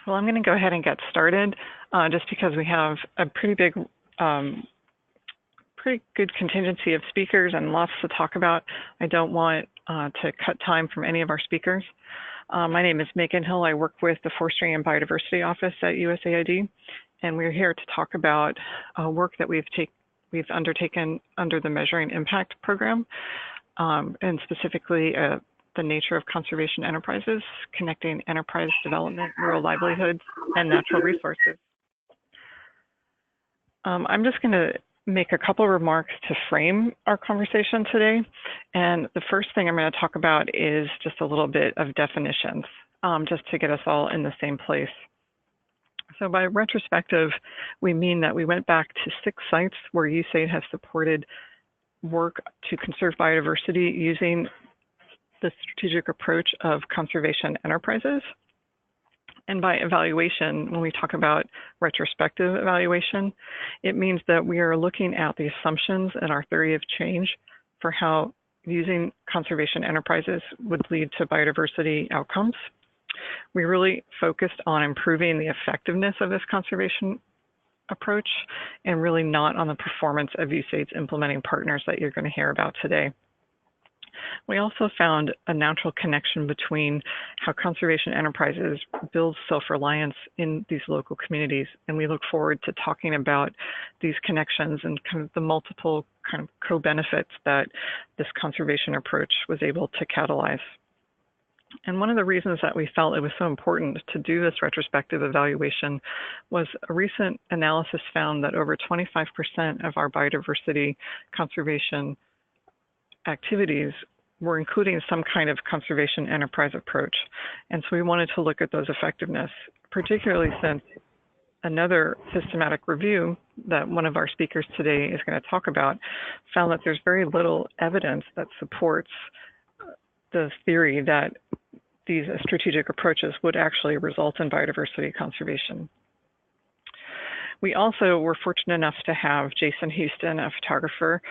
Well, I'm going to go ahead and get started just because we have a pretty good contingency of speakers and lots to talk about. I don't want to cut time from any of our speakers. My name is Megan Hill. I work with the Forestry and Biodiversity Office at USAID, and we're here to talk about work that we've undertaken under the Measuring Impact program, and specifically the nature of conservation enterprises, connecting enterprise development, rural livelihoods, and natural resources. I'm just going to make a couple remarks to frame our conversation today. And the first thing I'm going to talk about is just a little bit of definitions, just to get us all in the same place. So by retrospective, we mean that we went back to 6 sites where USAID has supported work to conserve biodiversity using the strategic approach of conservation enterprises. And by evaluation, when we talk about retrospective evaluation, it means that we are looking at the assumptions in our theory of change for how using conservation enterprises would lead to biodiversity outcomes. We really focused on improving the effectiveness of this conservation approach and really not on the performance of USAID's implementing partners that you're going to hear about today. We also found a natural connection between how conservation enterprises build self-reliance in these local communities, and we look forward to talking about these connections and kind of the multiple kind of co-benefits that this conservation approach was able to catalyze. And one of the reasons that we felt it was so important to do this retrospective evaluation was a recent analysis found that over 25% of our biodiversity conservation activities were including some kind of conservation enterprise approach. And so we wanted to look at those effectiveness, particularly since another systematic review that one of our speakers today is going to talk about found that there's very little evidence that supports the theory that these strategic approaches would actually result in biodiversity conservation. We also were fortunate enough to have Jason Houston, a photographer,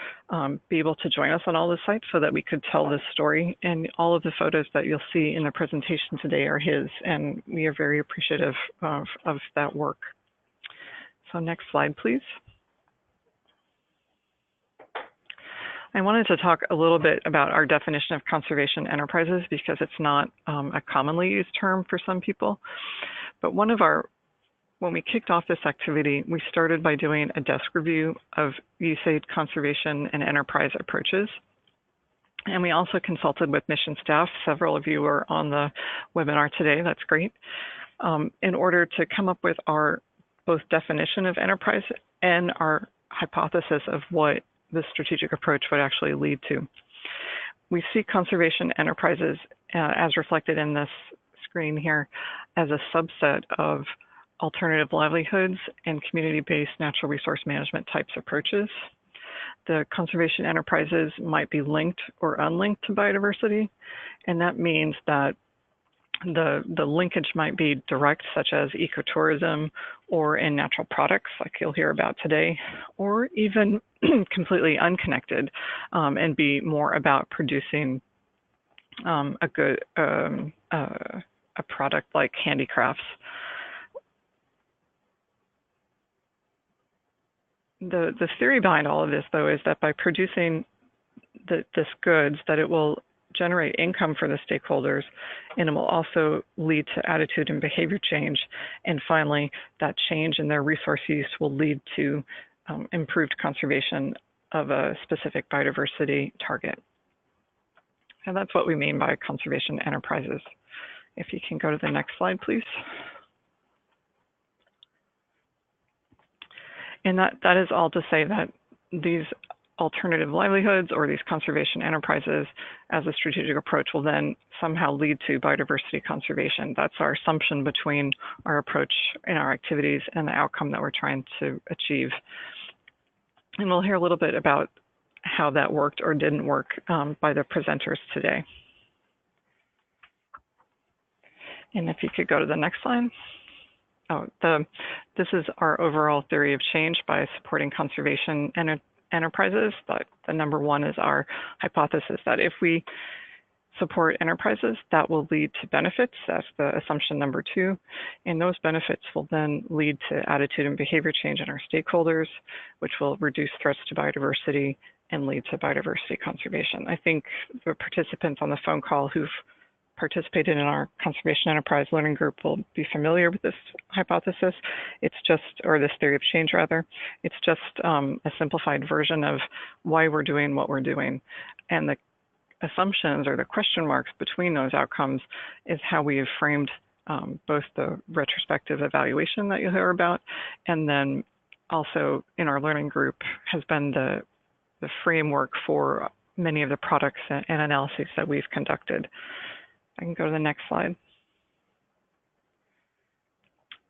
be able to join us on all the sites so that we could tell this story. And all of the photos that you'll see in the presentation today are his, and we are very appreciative of that work. So next slide, please. I wanted to talk a little bit about our definition of conservation enterprises because it's not a commonly used term for some people. But when we kicked off this activity, we started by doing a desk review of USAID conservation and enterprise approaches. And we also consulted with mission staff. Several of you are on the webinar today. That's great. In order to come up with our both definition of enterprise and our hypothesis of what the strategic approach would actually lead to. We see conservation enterprises as reflected in this screen here as a subset of alternative livelihoods and community-based natural resource management types approaches. The conservation enterprises might be linked or unlinked to biodiversity, and that means that the linkage might be direct, such as ecotourism or in natural products, like you'll hear about today, or even completely unconnected and be more about producing a product like handicrafts. The theory behind all of this, though, is that by producing this goods, that it will generate income for the stakeholders, and it will also lead to attitude and behavior change. And finally, that change in their resource use will lead to improved conservation of a specific biodiversity target. And that's what we mean by conservation enterprises. If you can go to the next slide, please. And that is all to say that these alternative livelihoods or these conservation enterprises as a strategic approach will then somehow lead to biodiversity conservation. That's our assumption between our approach and our activities and the outcome that we're trying to achieve. And we'll hear a little bit about how that worked or didn't work by the presenters today. And if you could go to the next slide. This is our overall theory of change by supporting conservation enterprises. But the number one is our hypothesis that if we support enterprises, that will lead to benefits. That's the assumption number 2. And those benefits will then lead to attitude and behavior change in our stakeholders, which will reduce threats to biodiversity and lead to biodiversity conservation. I think the participants on the phone call who've participated in our conservation enterprise learning group will be familiar with this hypothesis. It's just, or this theory of change rather, it's just a simplified version of why we're doing what we're doing. And the assumptions or the question marks between those outcomes is how we have framed both the retrospective evaluation that you'll hear about, and then also in our learning group has been the framework for many of the products and analyses that we've conducted. I can go to the next slide.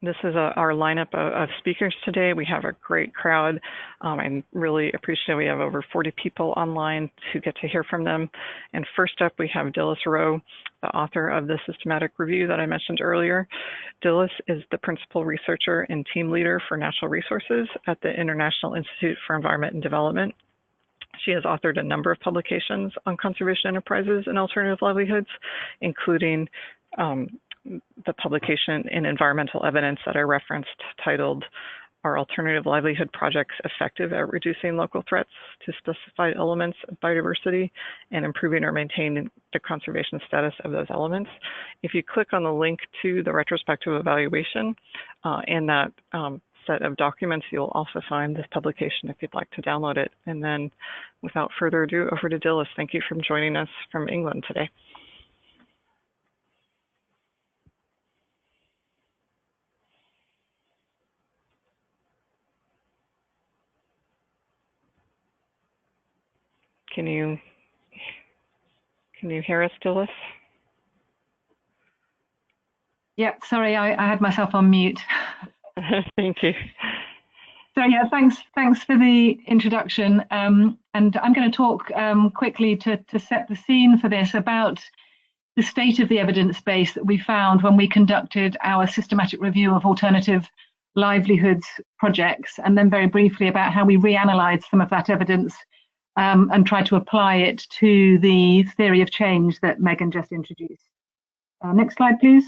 This is our lineup of speakers today. We have a great crowd. I'm really appreciative we have over 40 people online to get to hear from them. And first up, we have Dilys Rowe, the author of the systematic review that I mentioned earlier. Dilys is the principal researcher and team leader for natural resources at the International Institute for Environment and Development. She has authored a number of publications on conservation enterprises and alternative livelihoods, including the publication in Environmental Evidence that I referenced titled, "Are Alternative Livelihood Projects Effective at Reducing Local Threats to Specified Elements of Biodiversity and Improving or Maintaining the Conservation Status of Those Elements?" If you click on the link to the retrospective evaluation in that set of documents, you'll also find this publication if you'd like to download it. And then without further ado, over to Dilys. Thank you for joining us from England today. Can you hear us, Dilys? Yeah, sorry, I had myself on mute. Thank you. So yeah, thanks for the introduction. And I'm going to talk quickly to set the scene for this about the state of the evidence base that we found when we conducted our systematic review of alternative livelihoods projects, and then very briefly about how we reanalyzed some of that evidence and tried to apply it to the theory of change that Megan just introduced. Next slide, please.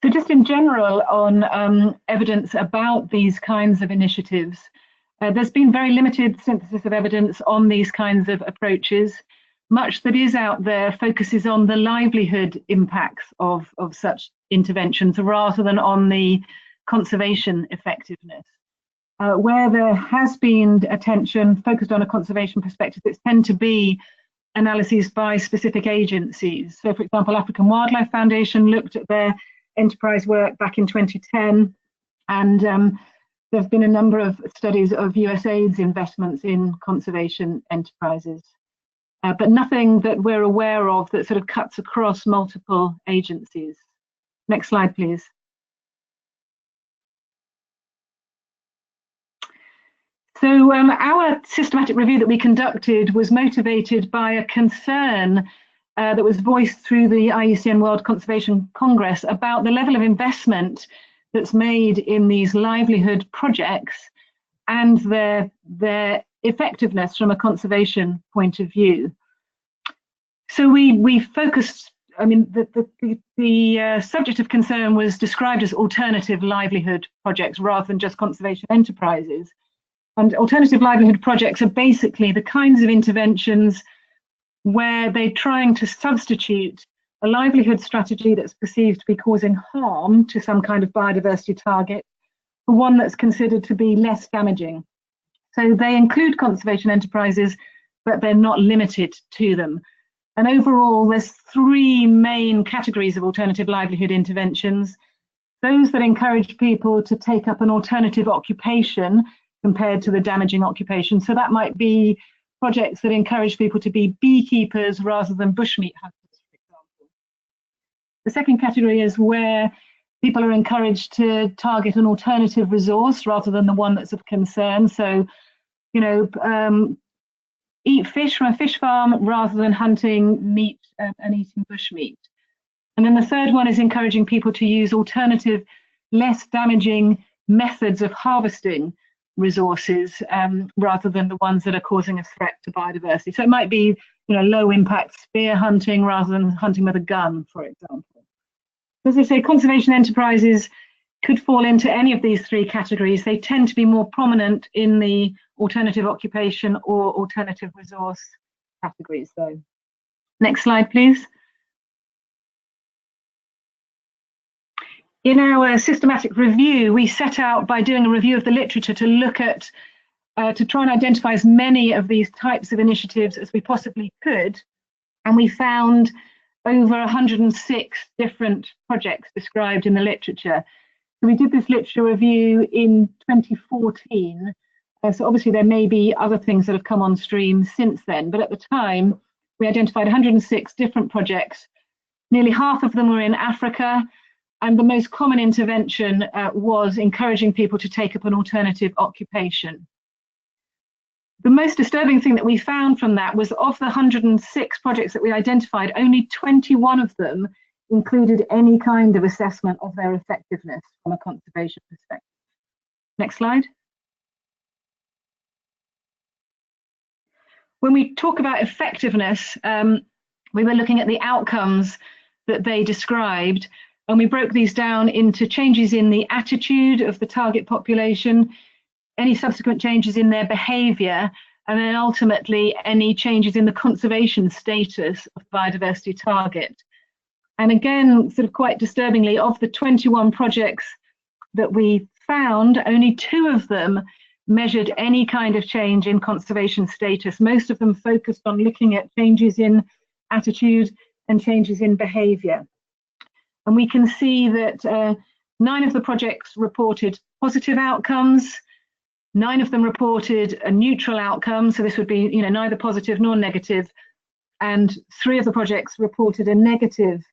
So just in general on evidence about these kinds of initiatives, there's been very limited synthesis of evidence on these kinds of approaches. Much that is out there focuses on the livelihood impacts of such interventions rather than on the conservation effectiveness. Where there has been attention focused on a conservation perspective, it's tend to be analyses by specific agencies. So for example, African Wildlife Foundation looked at their enterprise work back in 2010, and there have been a number of studies of USAID's investments in conservation enterprises, but nothing that we're aware of that sort of cuts across multiple agencies. Next slide, please. So our systematic review that we conducted was motivated by a concern that was voiced through the IUCN World Conservation Congress about the level of investment that's made in these livelihood projects and their effectiveness from a conservation point of view. So we focused, I mean, the subject of concern was described as alternative livelihood projects rather than just conservation enterprises. And alternative livelihood projects are basically the kinds of interventions where they're trying to substitute a livelihood strategy that's perceived to be causing harm to some kind of biodiversity target for one that's considered to be less damaging. So they include conservation enterprises, but they're not limited to them. And overall, there's three main categories of alternative livelihood interventions. Those that encourage people to take up an alternative occupation compared to the damaging occupation. So that might be projects that encourage people to be beekeepers rather than bushmeat hunters, for example. The second category is where people are encouraged to target an alternative resource rather than the one that's of concern. So, you know, eat fish from a fish farm rather than hunting meat and eating bushmeat. And then the third one is encouraging people to use alternative, less damaging methods of harvesting, resources rather than the ones that are causing a threat to biodiversity. So it might be, low impact spear hunting rather than hunting with a gun, for example. As I say, conservation enterprises could fall into any of these three categories. They tend to be more prominent in the alternative occupation or alternative resource categories, though. Next slide, please. In our systematic review, we set out by doing a review of the literature to look at, to try and identify as many of these types of initiatives as we possibly could. And we found over 106 different projects described in the literature. So we did this literature review in 2014. So obviously there may be other things that have come on stream since then, but at the time we identified 106 different projects. Nearly half of them were in Africa, and the most common intervention was encouraging people to take up an alternative occupation. The most disturbing thing that we found from that was, of the 106 projects that we identified, only 21 of them included any kind of assessment of their effectiveness from a conservation perspective. Next slide. When we talk about effectiveness, we were looking at the outcomes that they described, and we broke these down into changes in the attitude of the target population, any subsequent changes in their behaviour, and then ultimately any changes in the conservation status of the biodiversity target. And again, sort of quite disturbingly, of the 21 projects that we found, only 2 of them measured any kind of change in conservation status. Most of them focused on looking at changes in attitude and changes in behaviour. And we can see that 9 of the projects reported positive outcomes, 9 of them reported a neutral outcome, so this would be neither positive nor negative, and 3 of the projects reported a negative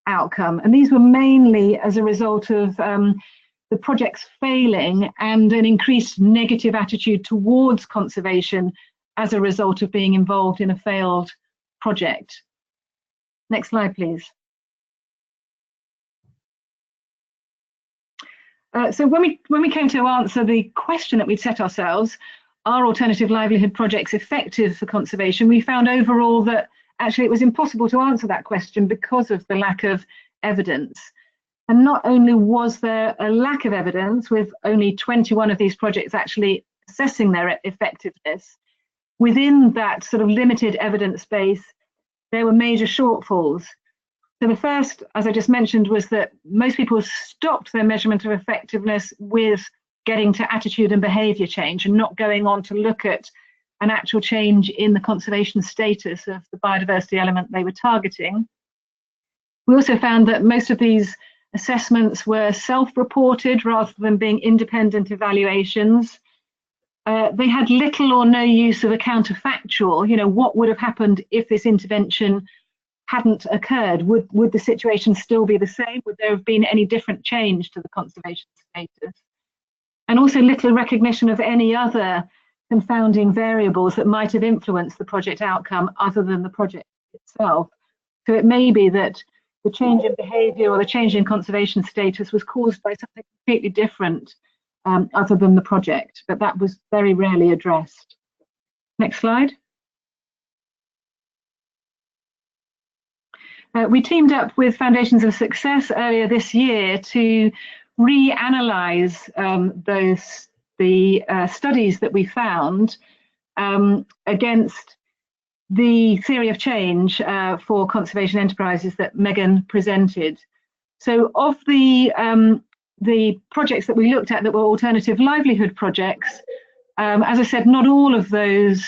outcome. And these were mainly as a result of the projects failing and an increased negative attitude towards conservation as a result of being involved in a failed project. Next slide, please. So when we came to answer the question that we'd set ourselves, are alternative livelihood projects effective for conservation, we found overall that actually it was impossible to answer that question because of the lack of evidence. And not only was there a lack of evidence, with only 21 of these projects actually assessing their effectiveness, within that sort of limited evidence base, there were major shortfalls. So the first, as I just mentioned, was that most people stopped their measurement of effectiveness with getting to attitude and behaviour change and not going on to look at an actual change in the conservation status of the biodiversity element they were targeting. We also found that most of these assessments were self-reported rather than being independent evaluations. They had little or no use of a counterfactual, what would have happened if this intervention hadn't occurred? Would the situation still be the same? Would there have been any different change to the conservation status? And also little recognition of any other confounding variables that might have influenced the project outcome other than the project itself. So it may be that the change in behaviour or the change in conservation status was caused by something completely different other than the project, but that was very rarely addressed. Next slide. We teamed up with Foundations of Success earlier this year to reanalyze the studies that we found against the theory of change for conservation enterprises that Megan presented. So of the projects that we looked at that were alternative livelihood projects, as I said, not all of those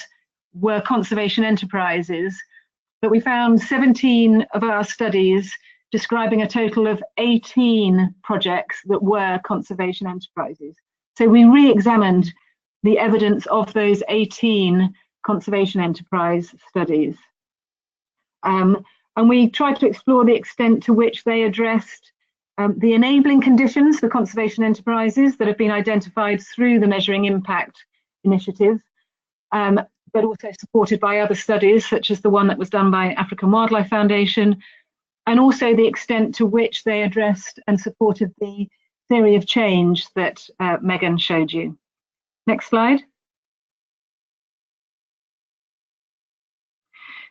were conservation enterprises, but we found 17 of our studies describing a total of 18 projects that were conservation enterprises. So we re-examined the evidence of those 18 conservation enterprise studies. And we tried to explore the extent to which they addressed the enabling conditions for conservation enterprises that have been identified through the Measuring Impact initiative, but also supported by other studies, such as the one that was done by African Wildlife Foundation, and also the extent to which they addressed and supported the theory of change that Megan showed you. Next slide.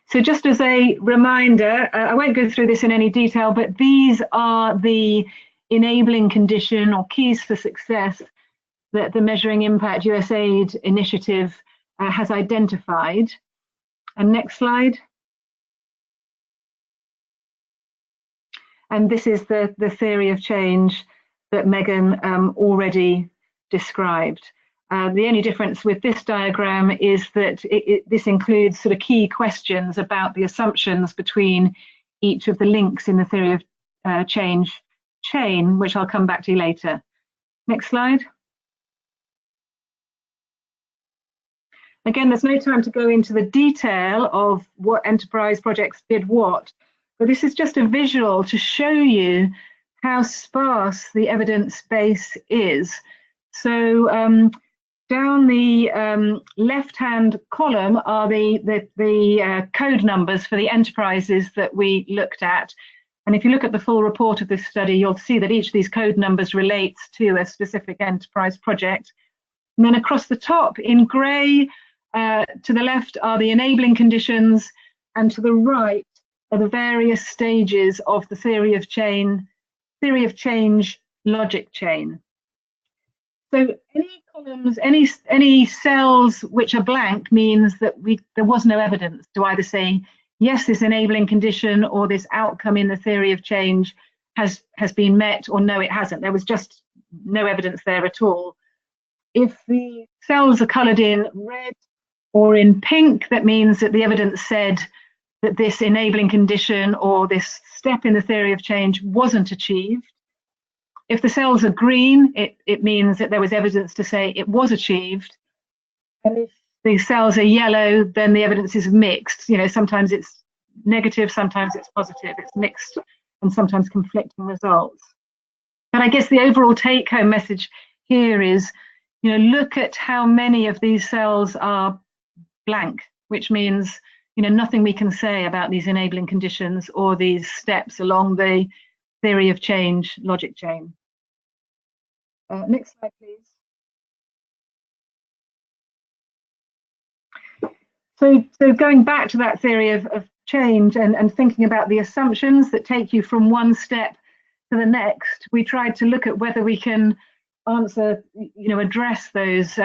So just as a reminder, I won't go through this in any detail, but these are the enabling condition or keys for success that the Measuring Impact USAID initiative has identified. And next slide. And this is the theory of change that Megan already described. The only difference with this diagram is that this includes sort of key questions about the assumptions between each of the links in the theory of change chain, which I'll come back to later. Next slide. Again, there's no time to go into the detail of what enterprise projects did what, but this is just a visual to show you how sparse the evidence base is. So down the left-hand column are the code numbers for the enterprises that we looked at. And if you look at the full report of this study, you'll see that each of these code numbers relates to a specific enterprise project. And then across the top in grey, to the left are the enabling conditions, and to the right are the various stages of the theory of change logic chain. So any columns, any cells which are blank means that there was no evidence to either say, yes, this enabling condition or this outcome in the theory of change has been met, or no, it hasn't. There was just no evidence there at all. If the cells are coloured in red or in pink, that means that the evidence said that this enabling condition or this step in the theory of change wasn't achieved. If the cells are green, it means that there was evidence to say it was achieved. And if the cells are yellow, then the evidence is mixed. You know, sometimes it's negative, sometimes it's positive. It's mixed and sometimes conflicting results. But I guess the overall take-home message here is, you know, look at how many of these cells are blank, which means, you know, nothing we can say about these enabling conditions or these steps along the theory of change logic chain. Next slide, please. So going back to that theory of change and thinking about the assumptions that take you from one step to the next, we tried to look at whether we can answer, you know, address those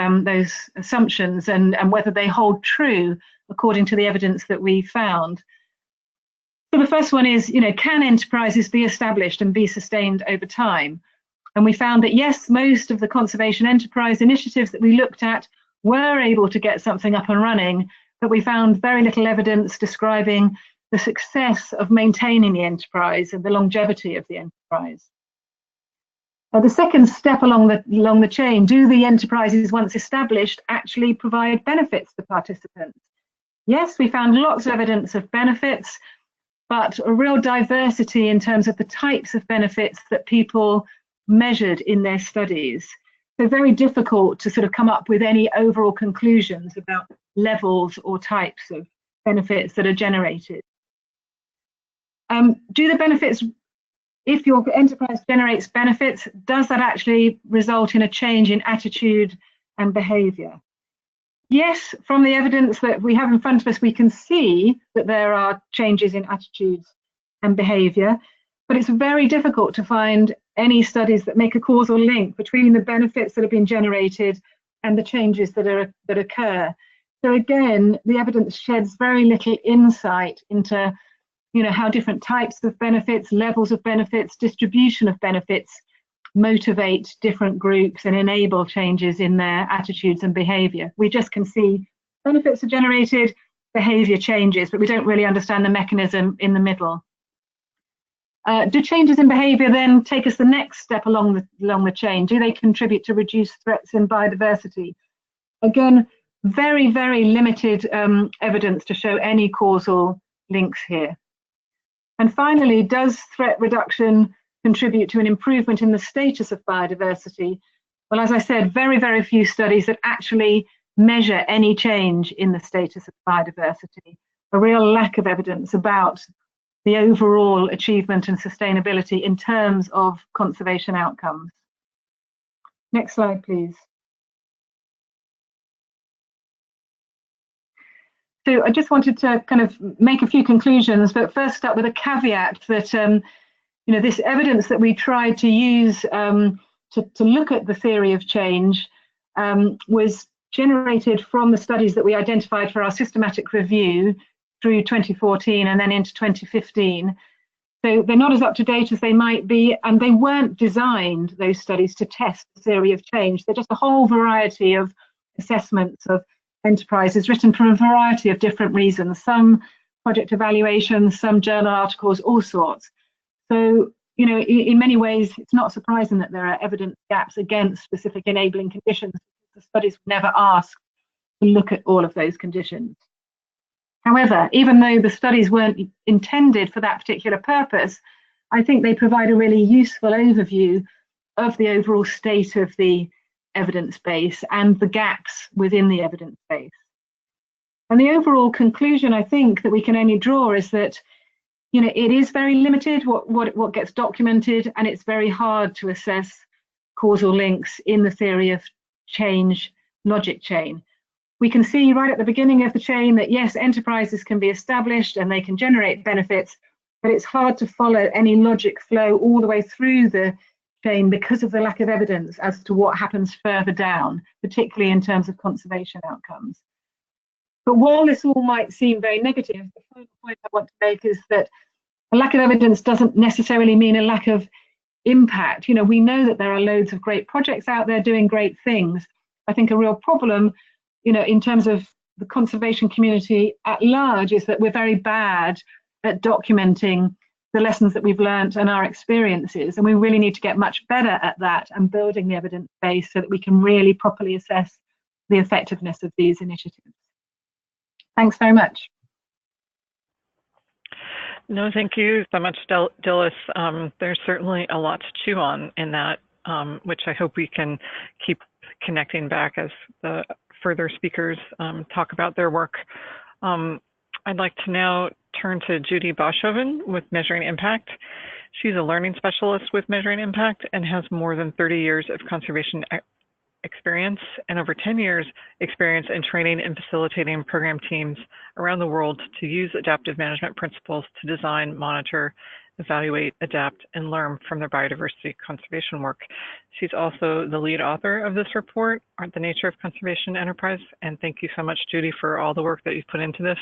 assumptions and whether they hold true according to the evidence that we found. So the first one is, you know, can enterprises be established and be sustained over time? And we found that yes, most of the conservation enterprise initiatives that we looked at were able to get something up and running, but we found very little evidence describing the success of maintaining the enterprise and the longevity of the enterprise. The second step along the chain, do the enterprises once established actually provide benefits to participants? Yes, we found lots of evidence of benefits, but a real diversity in terms of the types of benefits that people measured in their studies. So very difficult to sort of come up with any overall conclusions about levels or types of benefits that are generated. Do the benefits, if your enterprise generates benefits, does that actually result in a change in attitude and behaviour? Yes, from the evidence that we have in front of us, we can see that there are changes in attitudes and behaviour, but it's very difficult to find any studies that make a causal link between the benefits that have been generated and the changes that occur. So again, the evidence sheds very little insight into, you know, how different types of benefits, levels of benefits, distribution of benefits motivate different groups and enable changes in their attitudes and behaviour. We just can see benefits are generated, behaviour changes, but we don't really understand the mechanism in the middle. Do changes in behaviour then take us the next step along the chain? Do they contribute to reduced threats in biodiversity? Again, very, very limited evidence to show any causal links here. And finally, does threat reduction contribute to an improvement in the status of biodiversity? Well, as I said, very, very few studies that actually measure any change in the status of biodiversity. A real lack of evidence about the overall achievement and sustainability in terms of conservation outcomes. Next slide, please. So I just wanted to kind of make a few conclusions, but first start with a caveat that this evidence that we tried to use to look at the theory of change was generated from the studies that we identified for our systematic review through 2014 and then into 2015. So they're not as up to date as they might be, and they weren't designed, those studies, to test the theory of change. They're just a whole variety of assessments of enterprises written for a variety of different reasons, some project evaluations, some journal articles, all sorts. So, in many ways, it's not surprising that there are evidence gaps against specific enabling conditions. The studies were never asked to look at all of those conditions. However, even though the studies weren't intended for that particular purpose, I think they provide a really useful overview of the overall state of the evidence base and the gaps within the evidence base. And the overall conclusion, I think, that we can only draw is that it is very limited what gets documented, and it's very hard to assess causal links in the theory of change logic chain. We can see right at the beginning of the chain that yes, enterprises can be established and they can generate benefits, but it's hard to follow any logic flow all the way through the chain because of the lack of evidence as to what happens further down, particularly in terms of conservation outcomes. But while this all might seem very negative, the final point I want to make is that a lack of evidence doesn't necessarily mean a lack of impact. We know that there are loads of great projects out there doing great things. I think a real problem, in terms of the conservation community at large, is that we're very bad at documenting the lessons that we've learned and our experiences. And we really need to get much better at that and building the evidence base so that we can really properly assess the effectiveness of these initiatives. Thanks very much. No, thank you so much, Dilys. There's certainly a lot to chew on in that, which I hope we can keep connecting back as the further speakers talk about their work. I'd like to now turn to Judy Boshoven with Measuring Impact. She's a learning specialist with Measuring Impact and has more than 30 years of conservation experience and over 10 years experience in training and facilitating program teams around the world to use adaptive management principles to design, monitor, evaluate, adapt, and learn from their biodiversity conservation work. She's also the lead author of this report, The Nature of Conservation Enterprise, and thank you so much, Judy, for all the work that you've put into this.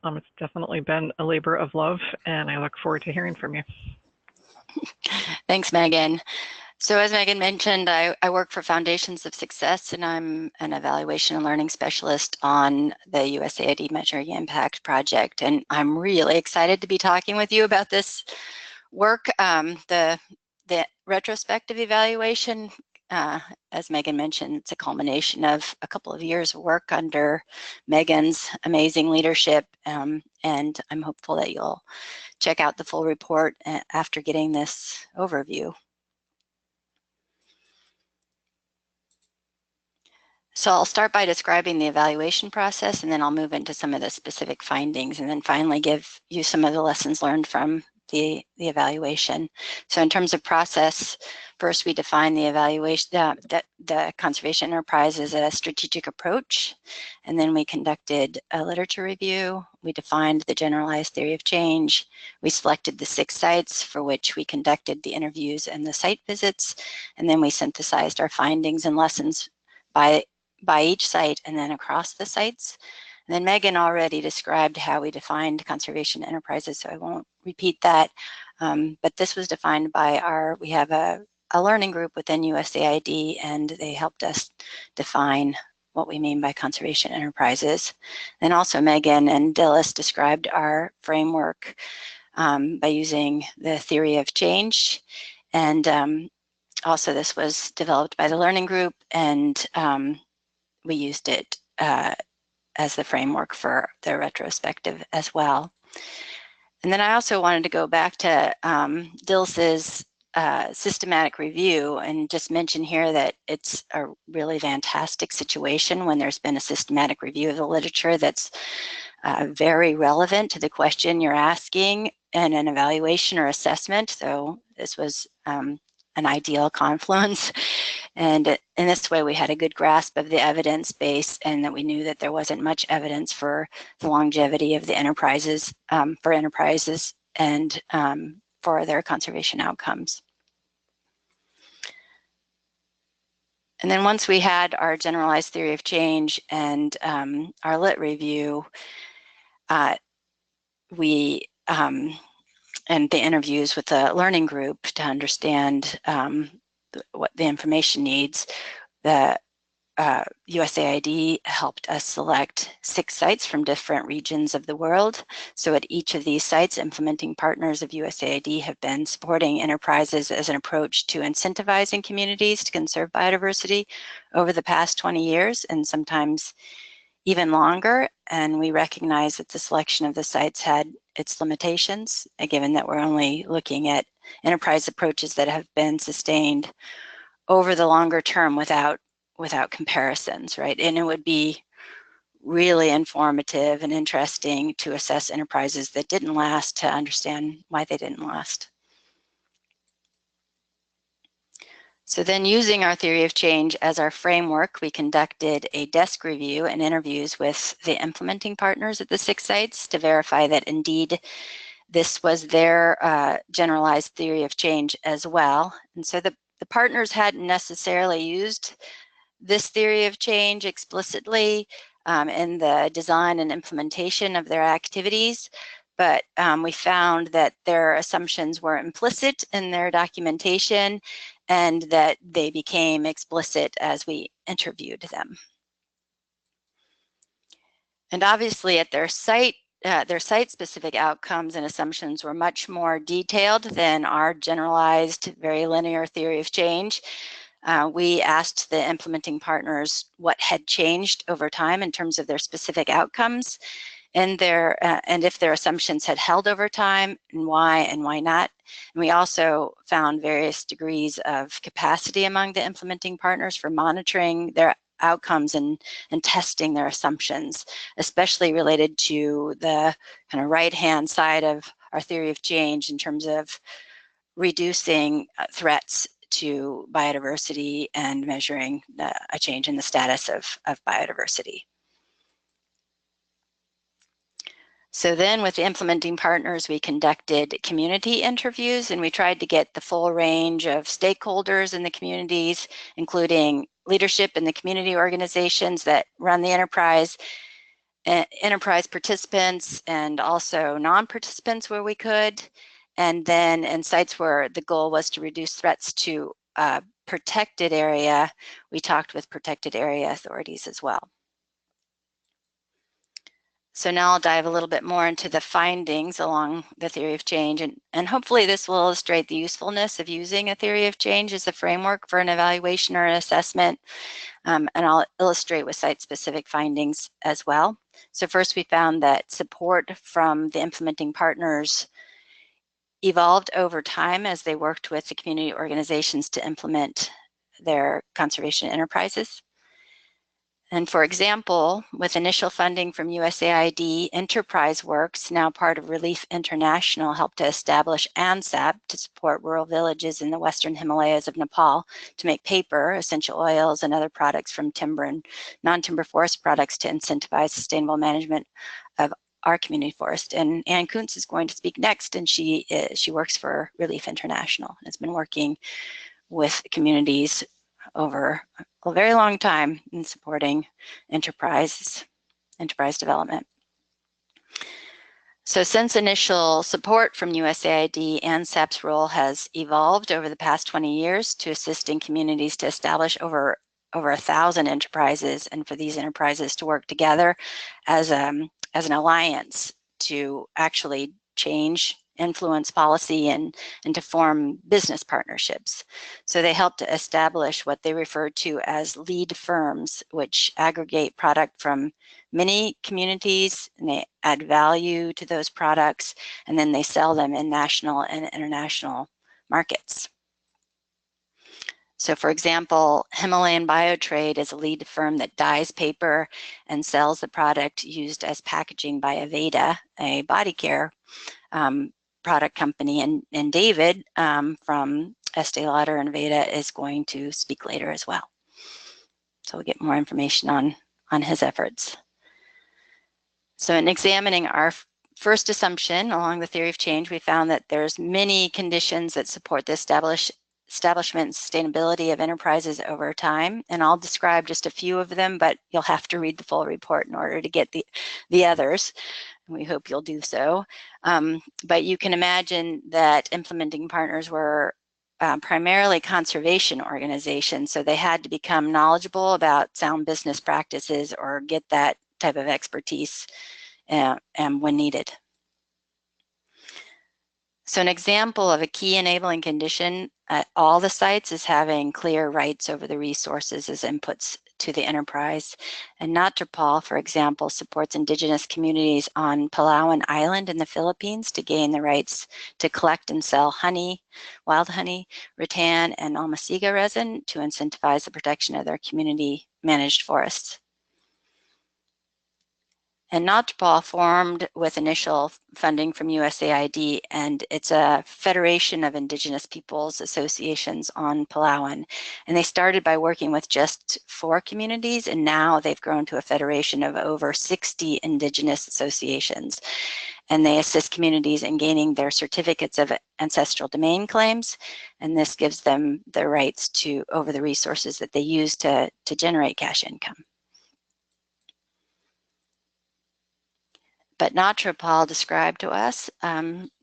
It's definitely been a labor of love, and I look forward to hearing from you. Thanks, Megan. So as Megan mentioned, I work for Foundations of Success, and I'm an evaluation and learning specialist on the USAID Measuring Impact project. And I'm really excited to be talking with you about this work. The retrospective evaluation, as Megan mentioned, it's a culmination of a couple of years of work under Megan's amazing leadership. And I'm hopeful that you'll check out the full report after getting this overview. So I'll start by describing the evaluation process, and then I'll move into some of the specific findings, and then finally give you some of the lessons learned from the evaluation. So in terms of process, first we define the evaluation, the conservation enterprise as a strategic approach, and then we conducted a literature review. We defined the generalized theory of change. We selected the 6 sites for which we conducted the interviews and the site visits, and then we synthesized our findings and lessons by each site and then across the sites. And then Megan already described how we defined conservation enterprises, so I won't repeat that. But this was defined by we have a learning group within USAID, and they helped us define what we mean by conservation enterprises. And also Megan and Dilys described our framework by using the theory of change. And also this was developed by the learning group, and we used it as the framework for the retrospective as well. And then I also wanted to go back to Dilys's systematic review and just mention here that it's a really fantastic situation when there's been a systematic review of the literature that's very relevant to the question you're asking in an evaluation or assessment. So this was an ideal confluence. And in this way, we had a good grasp of the evidence base, and that we knew that there wasn't much evidence for the longevity of the enterprises, and for their conservation outcomes. And then once we had our generalized theory of change and our lit review, and the interviews with the learning group to understand what the information needs, the USAID helped us select 6 sites from different regions of the world. So at each of these sites, implementing partners of USAID have been supporting enterprises as an approach to incentivizing communities to conserve biodiversity over the past 20 years, and sometimes even longer. And we recognize that the selection of the sites had its limitations, given that we're only looking at enterprise approaches that have been sustained over the longer term without comparisons, right? And it would be really informative and interesting to assess enterprises that didn't last to understand why they didn't last. So then, using our theory of change as our framework, we conducted a desk review and interviews with the implementing partners at the 6 sites to verify that indeed this was their generalized theory of change as well. And so the partners hadn't necessarily used this theory of change explicitly in the design and implementation of their activities, but we found that their assumptions were implicit in their documentation and that they became explicit as we interviewed them. And obviously at their site-specific outcomes and assumptions were much more detailed than our generalized, very linear theory of change. We asked the implementing partners what had changed over time in terms of their specific outcomes and if their assumptions had held over time, and why not. And we also found various degrees of capacity among the implementing partners for monitoring their outcomes and testing their assumptions, especially related to the kind of right-hand side of our theory of change in terms of reducing threats to biodiversity and measuring a change in the status of biodiversity. So then with the implementing partners, we conducted community interviews, and we tried to get the full range of stakeholders in the communities, including leadership in the community organizations that run the enterprise participants, and also non-participants where we could. And then in sites where the goal was to reduce threats to protected area, we talked with protected area authorities as well. So now I'll dive a little bit more into the findings along the theory of change, and hopefully this will illustrate the usefulness of using a theory of change as a framework for an evaluation or an assessment, and I'll illustrate with site-specific findings as well. So first, we found that support from the implementing partners evolved over time as they worked with the community organizations to implement their conservation enterprises. And for example, with initial funding from USAID, Enterprise Works, now part of Relief International, helped to establish ANSAP to support rural villages in the Western Himalayas of Nepal to make paper, essential oils, and other products from timber and non-timber forest products to incentivize sustainable management of our community forest. And Ann Kuntz is going to speak next, and she works for Relief International and has been working with communities over a very long time in supporting enterprise development. So since initial support from USAID, ANSAP's role has evolved over the past 20 years to assisting communities to establish over 1,000 enterprises, and for these enterprises to work together as an alliance to actually change, influence policy, and to form business partnerships. So they help to establish what they refer to as lead firms, which aggregate product from many communities, and they add value to those products, and then they sell them in national and international markets. So for example, Himalayan Biotrade is a lead firm that dyes paper and sells the product used as packaging by Aveda, a body care product company. And David from Estee Lauder and Veda is going to speak later as well. So we'll get more information on his efforts. So in examining our first assumption along the theory of change, we found that there's many conditions that support the establishment and sustainability of enterprises over time. And I'll describe just a few of them, but you'll have to read the full report in order to get the others. And we hope you'll do so. But you can imagine that implementing partners were primarily conservation organizations, so they had to become knowledgeable about sound business practices or get that type of expertise when needed. So an example of a key enabling condition at all the sites is having clear rights over the resources as inputs to the enterprise. And Natrapal, for example, supports indigenous communities on Palawan Island in the Philippines to gain the rights to collect and sell honey, wild honey, rattan, and almasiga resin to incentivize the protection of their community managed forests. And Natrapal formed with initial funding from USAID, and it's a federation of indigenous peoples associations on Palawan. And they started by working with just 4 communities, and now they've grown to a federation of over 60 indigenous associations. And they assist communities in gaining their certificates of ancestral domain claims, and this gives them the rights over the resources that they use to generate cash income. But Natrapal described to us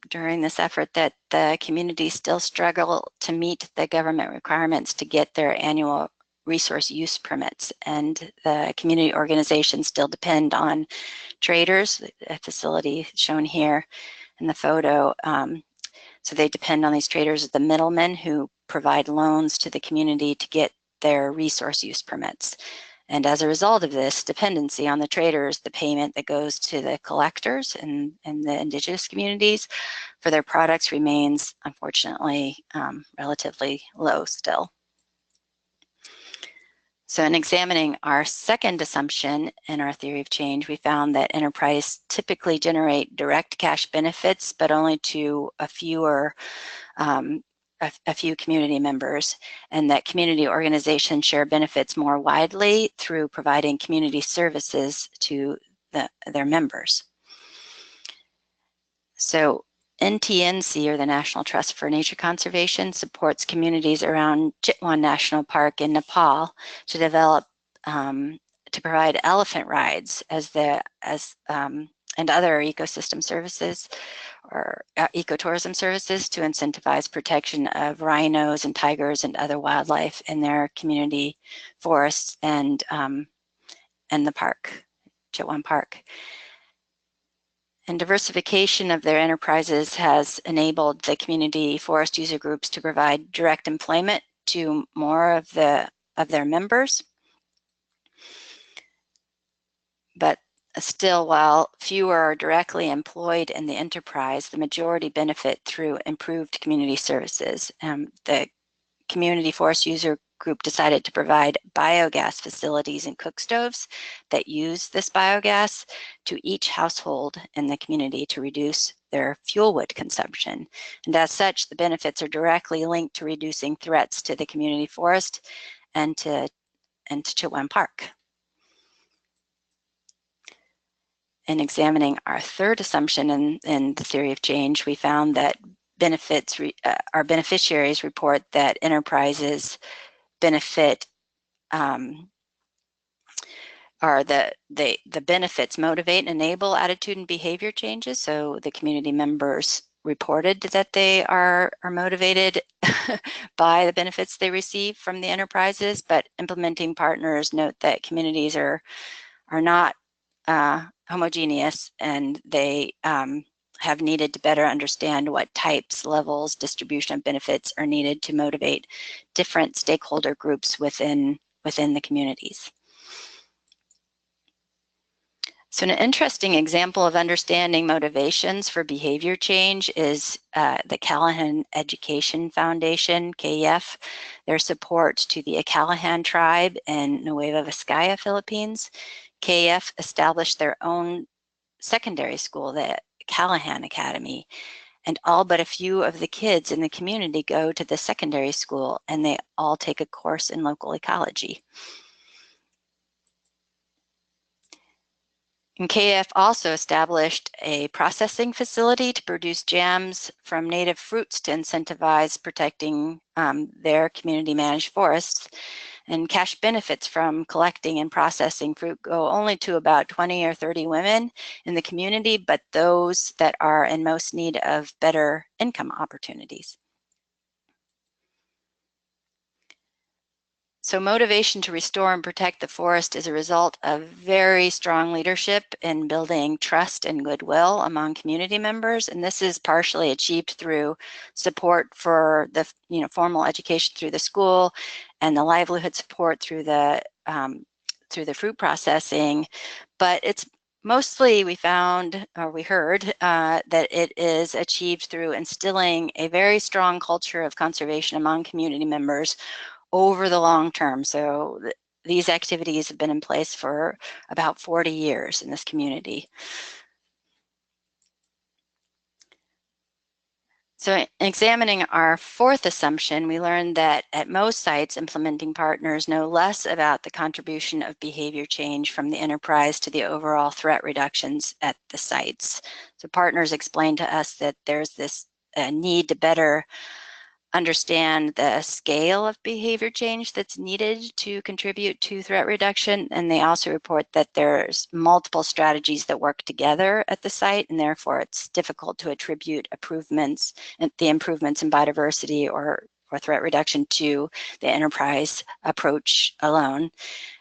during this effort that the communities still struggle to meet the government requirements to get their annual resource use permits, and the community organizations still depend on traders, a facility shown here in the photo. So they depend on these traders as the middlemen who provide loans to the community to get their resource use permits. And as a result of this dependency on the traders, the payment that goes to the collectors and the indigenous communities for their products remains, unfortunately, relatively low still. So in examining our second assumption in our theory of change, we found that enterprise typically generate direct cash benefits, but only to a few community members, and that community organizations share benefits more widely through providing community services to their members. So NTNC, or the National Trust for Nature Conservation, supports communities around Chitwan National Park in Nepal to develop, to provide elephant rides and other ecosystem services or ecotourism services to incentivize protection of rhinos and tigers and other wildlife in their community forests and the park, Chitwan Park. And diversification of their enterprises has enabled the community forest user groups to provide direct employment to more of their members. But still, while fewer are directly employed in the enterprise, the majority benefit through improved community services. The community forest user group decided to provide biogas facilities and cook stoves that use this biogas to each household in the community to reduce their fuel wood consumption. And as such, the benefits are directly linked to reducing threats to the community forest and to Chitwan Park. In examining our third assumption in the theory of change, we found that our beneficiaries report that enterprises benefit the benefits motivate and enable attitude and behavior changes. So the community members reported that they are motivated by the benefits they receive from the enterprises, but implementing partners note that communities are not homogeneous, and they have needed to better understand what types, levels, distribution of benefits are needed to motivate different stakeholder groups within the communities. So an interesting example of understanding motivations for behavior change is the Callahan Education Foundation, KEF. Their support to the Callahan tribe in Nueva Vizcaya, Philippines. KEF established their own secondary school, the Callahan Academy, and all but a few of the kids in the community go to the secondary school, and they all take a course in local ecology. And KF also established a processing facility to produce jams from native fruits to incentivize protecting their community managed forests. And cash benefits from collecting and processing fruit go only to about 20 or 30 women in the community, but those that are in most need of better income opportunities. So motivation to restore and protect the forest is a result of very strong leadership in building trust and goodwill among community members, and this is partially achieved through support for the formal education through the school and the livelihood support through the fruit processing. But it's mostly, we found, or we heard, that it is achieved through instilling a very strong culture of conservation among community members over the long term. So these activities have been in place for about 40 years in this community. So in examining our fourth assumption, we learned that at most sites, implementing partners know less about the contribution of behavior change from the enterprise to the overall threat reductions at the sites. So partners explained to us that there's this need to better understand the scale of behavior change that's needed to contribute to threat reduction. And they also report that there's multiple strategies that work together at the site, and therefore it's difficult to attribute improvements in biodiversity or threat reduction to the enterprise approach alone.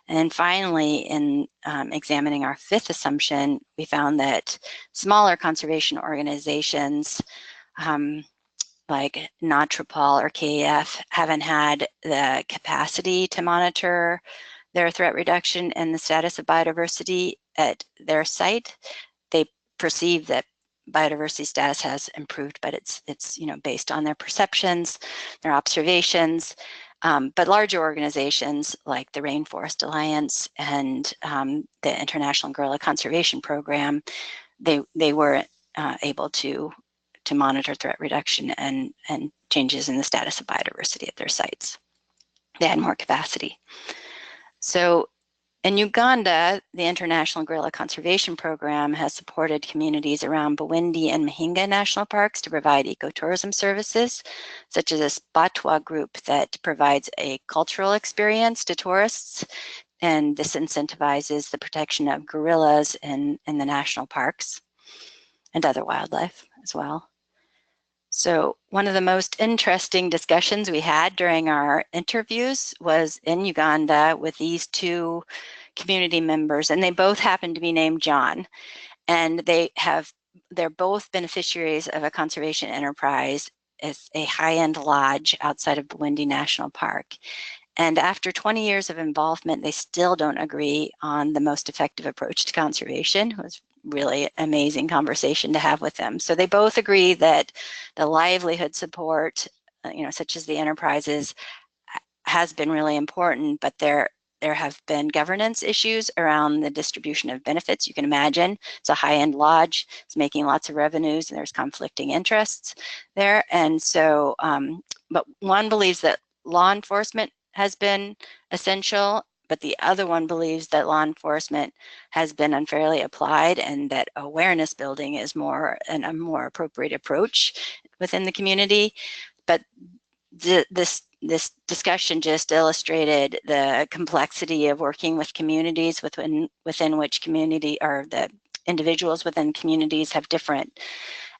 And finally, in examining our fifth assumption, we found that smaller conservation organizations like NATRAPOL or KF haven't had the capacity to monitor their threat reduction and the status of biodiversity at their site. They perceive that biodiversity status has improved, but it's based on their perceptions, their observations. But larger organizations like the Rainforest Alliance and the International Gorilla Conservation Program, they were able to monitor threat reduction and changes in the status of biodiversity at their sites. They had more capacity. So in Uganda, the International Gorilla Conservation Program has supported communities around Bwindi and Mahinga National Parks to provide ecotourism services, such as a Batwa group that provides a cultural experience to tourists, and this incentivizes the protection of gorillas in the national parks and other wildlife as well. So one of the most interesting discussions we had during our interviews was in Uganda with these two community members, and they both happen to be named John. And they're both beneficiaries of a conservation enterprise. It's a high-end lodge outside of Bwindi National Park. And after 20 years of involvement, they still don't agree on the most effective approach to conservation. It was really amazing conversation to have with them. So they both agree that the livelihood support, such as the enterprises, has been really important, but there have been governance issues around the distribution of benefits. You can imagine it's a high-end lodge, it's making lots of revenues, and there's conflicting interests there. And so, but one believes that law enforcement has been essential, but the other one believes that law enforcement has been unfairly applied and that awareness building is a more appropriate approach within the community. But this discussion just illustrated the complexity of working with communities within which community, or the individuals within communities, have different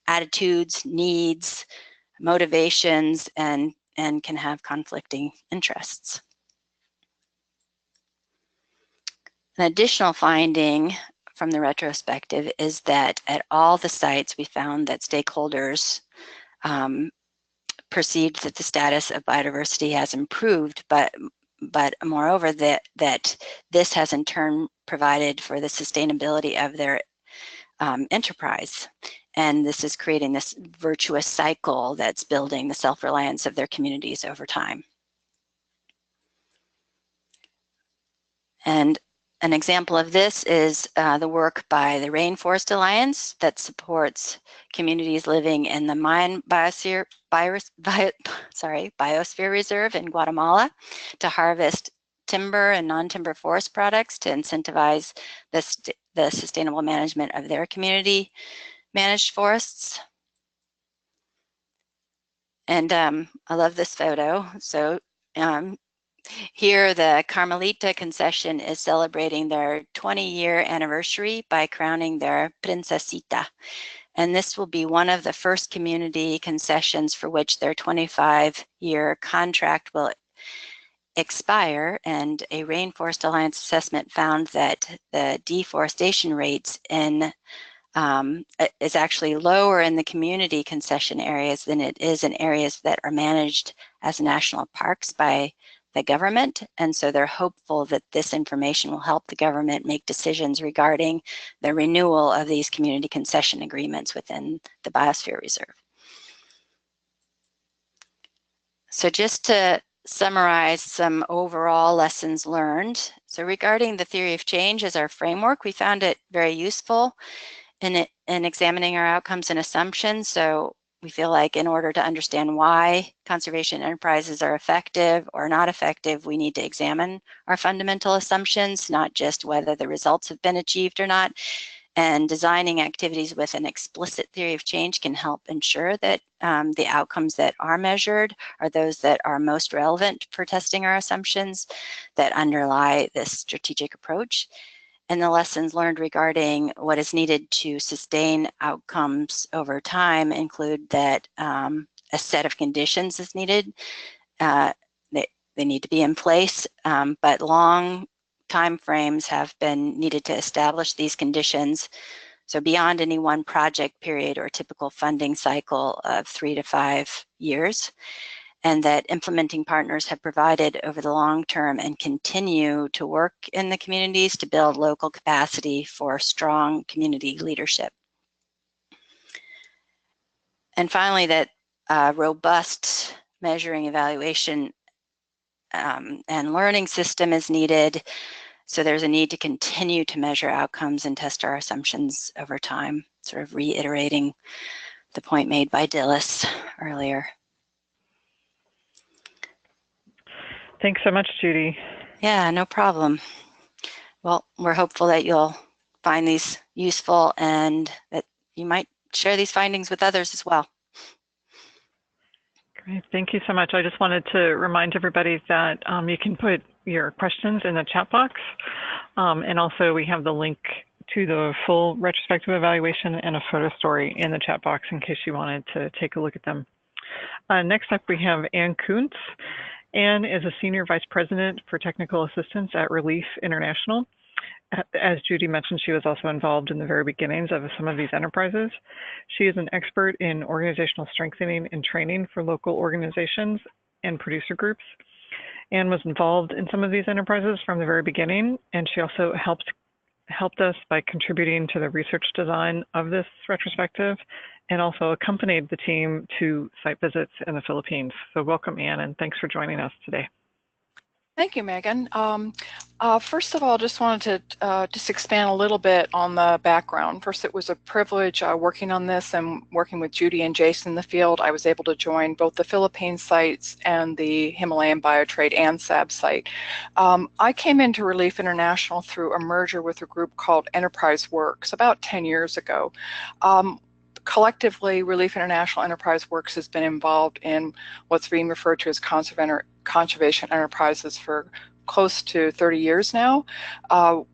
attitudes, needs, motivations, and can have conflicting interests. An additional finding from the retrospective is that at all the sites we found that stakeholders perceived that the status of biodiversity has improved, but moreover that this has in turn provided for the sustainability of their enterprise. And this is creating this virtuous cycle that's building the self-reliance of their communities over time. And An example of this is the work by the Rainforest Alliance that supports communities living in the Mayan Biosphere Reserve in Guatemala to harvest timber and non-timber forest products to incentivize the sustainable management of their community managed forests. And I love this photo. So here, the Carmelita concession is celebrating their 20-year anniversary by crowning their Princesita. And this will be one of the first community concessions for which their 25-year contract will expire. And a Rainforest Alliance assessment found that the deforestation rates is actually lower in the community concession areas than it is in areas that are managed as national parks by the government. And so they're hopeful that this information will help the government make decisions regarding the renewal of these community concession agreements within the Biosphere Reserve. So just to summarize some overall lessons learned. So regarding the theory of change as our framework, we found it very useful in examining our outcomes and assumptions. So we feel like in order to understand why conservation enterprises are effective or not effective, we need to examine our fundamental assumptions, not just whether the results have been achieved or not. And designing activities with an explicit theory of change can help ensure that the outcomes that are measured are those that are most relevant for testing our assumptions that underlie this strategic approach. And the lessons learned regarding what is needed to sustain outcomes over time include that a set of conditions is needed. They need to be in place, but long time frames have been needed to establish these conditions. So beyond any one project period or typical funding cycle of 3 to 5 years. And that implementing partners have provided over the long term and continue to work in the communities to build local capacity for strong community leadership. And finally, that robust measuring, evaluation, and learning system is needed. So there's a need to continue to measure outcomes and test our assumptions over time, sort of reiterating the point made by Dilys earlier. Thanks so much, Judy. Yeah, no problem. Well, we're hopeful that you'll find these useful and that you might share these findings with others as well. Great, thank you so much. I just wanted to remind everybody that you can put your questions in the chat box. And also we have the link to the full retrospective evaluation and a photo story in the chat box in case you wanted to take a look at them. Next up, we have Ann Kuntz. Ann is a Senior Vice President for Technical Assistance at Relief International. As Judy mentioned, she was also involved in the very beginnings of some of these enterprises. She is an expert in organizational strengthening and training for local organizations and producer groups. Ann was involved in some of these enterprises from the very beginning, and she also helped us by contributing to the research design of this retrospective and also accompanied the team to site visits in the Philippines. So welcome, Ann, and thanks for joining us today. Thank you, Megan. First of all, just wanted to just expand a little bit on the background. First, it was a privilege working on this and working with Judy and Jason in the field. I was able to join both the Philippine sites and the Himalayan Biotrade ANSAB site. I came into Relief International through a merger with a group called Enterprise Works about 10 years ago. Collectively, Relief International Enterprise Works has been involved in what's being referred to as conservation enterprises for close to 30 years now.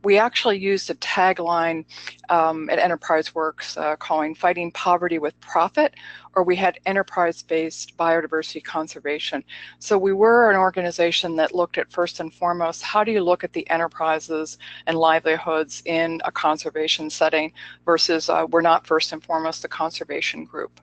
We actually used a tagline at Enterprise Works calling "Fighting Poverty with Profit," or we had enterprise-based biodiversity conservation. So we were an organization that looked at, first and foremost, how do you look at the enterprises and livelihoods in a conservation setting versus we're not first and foremost a conservation group.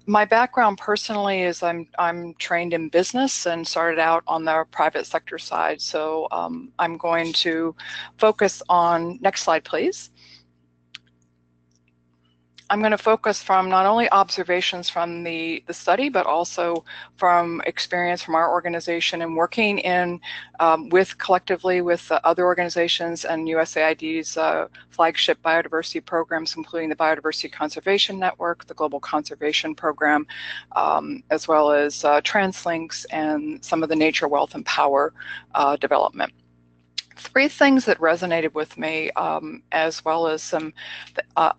My background personally is I'm trained in business and started out on the private sector side. So I'm going to focus on, next slide please. I'm going to focus from not only observations from the study, but also from experience from our organization and working in collectively with other organizations and USAID's flagship biodiversity programs, including the Biodiversity Conservation Network, the Global Conservation Program, as well as TransLinks and some of the Nature, Wealth, and Power development. Three things that resonated with me, as well as some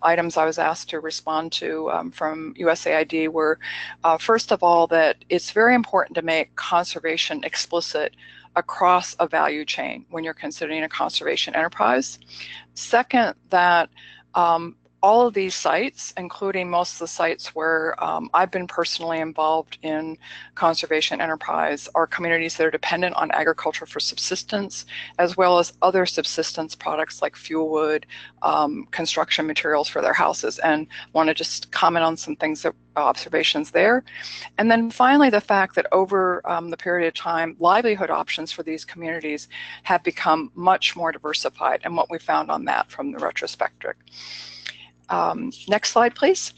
items I was asked to respond to from USAID were, first of all, that it's very important to make conservation explicit across a value chain when you're considering a conservation enterprise. Second, that all of these sites, including most of the sites where I've been personally involved in conservation enterprise, are communities that are dependent on agriculture for subsistence, as well as other subsistence products like fuel wood, construction materials for their houses. And I want to just comment on some things that observations there. And then finally, the fact that over the period of time, livelihood options for these communities have become much more diversified, and what we found on that from the retrospective. Next slide, please.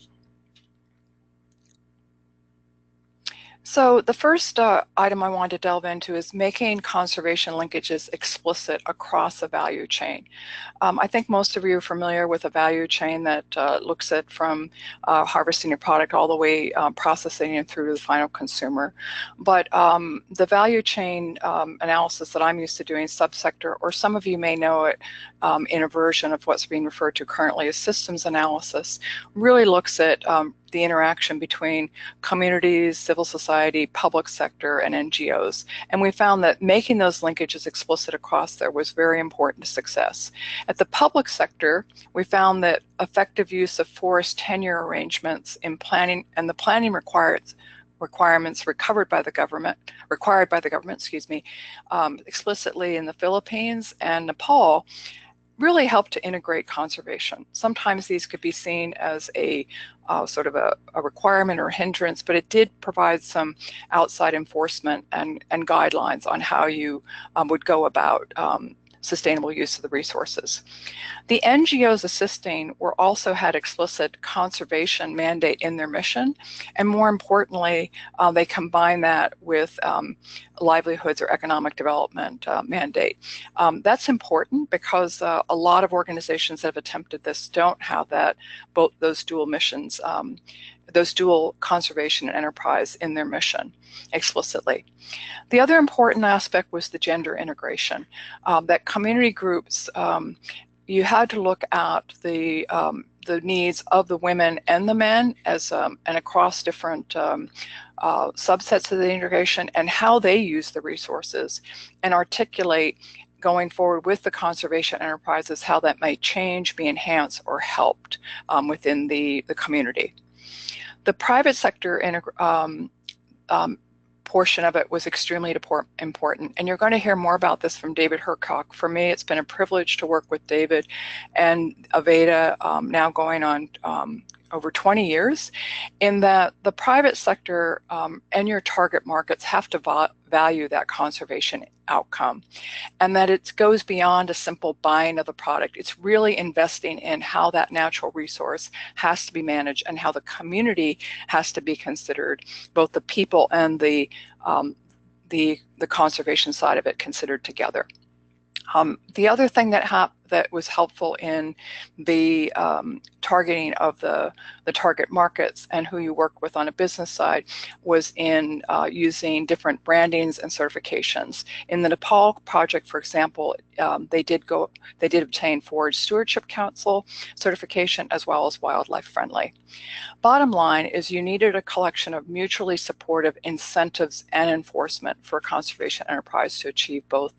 So the first item I want to delve into is making conservation linkages explicit across a value chain. I think most of you are familiar with a value chain that looks at from harvesting your product all the way processing it through to the final consumer. But the value chain analysis that I'm used to doing, subsector, or some of you may know it in a version of what's being referred to currently as systems analysis, really looks at the interaction between communities, civil society, public sector, and NGOs. And we found that making those linkages explicit across there was very important to success. At the public sector, we found that effective use of forest tenure arrangements in planning and the planning requirements required by the government, explicitly in the Philippines and Nepal, really helped to integrate conservation. Sometimes these could be seen as a sort of a requirement or hindrance, but it did provide some outside enforcement and guidelines on how you would go about sustainable use of the resources. The NGOs assisting were also had explicit conservation mandate in their mission, and more importantly, they combine that with livelihoods or economic development mandate. That's important because a lot of organizations that have attempted this don't have that, both those dual missions, those dual conservation and enterprise in their mission explicitly. The other important aspect was the gender integration, that community groups, you had to look at the needs of the women and the men as and across different subsets of the integration and how they use the resources, and articulate going forward with the conservation enterprises how that might change, be enhanced, or helped within the community. The private sector portion of it was extremely important, and you're going to hear more about this from David Hercock. For me, it's been a privilege to work with David and Aveda, now going on over 20 years, in that the private sector and your target markets have to value that conservation outcome, and that it goes beyond a simple buying of the product. It's really investing in how that natural resource has to be managed and how the community has to be considered, both the people and the conservation side of it considered together. The other thing that was helpful in the targeting of the target markets and who you work with on a business side was in using different brandings and certifications. In the Nepal project, for example, they did obtain Forest Stewardship Council certification as well as wildlife friendly. Bottom line is you needed a collection of mutually supportive incentives and enforcement for a conservation enterprise to achieve both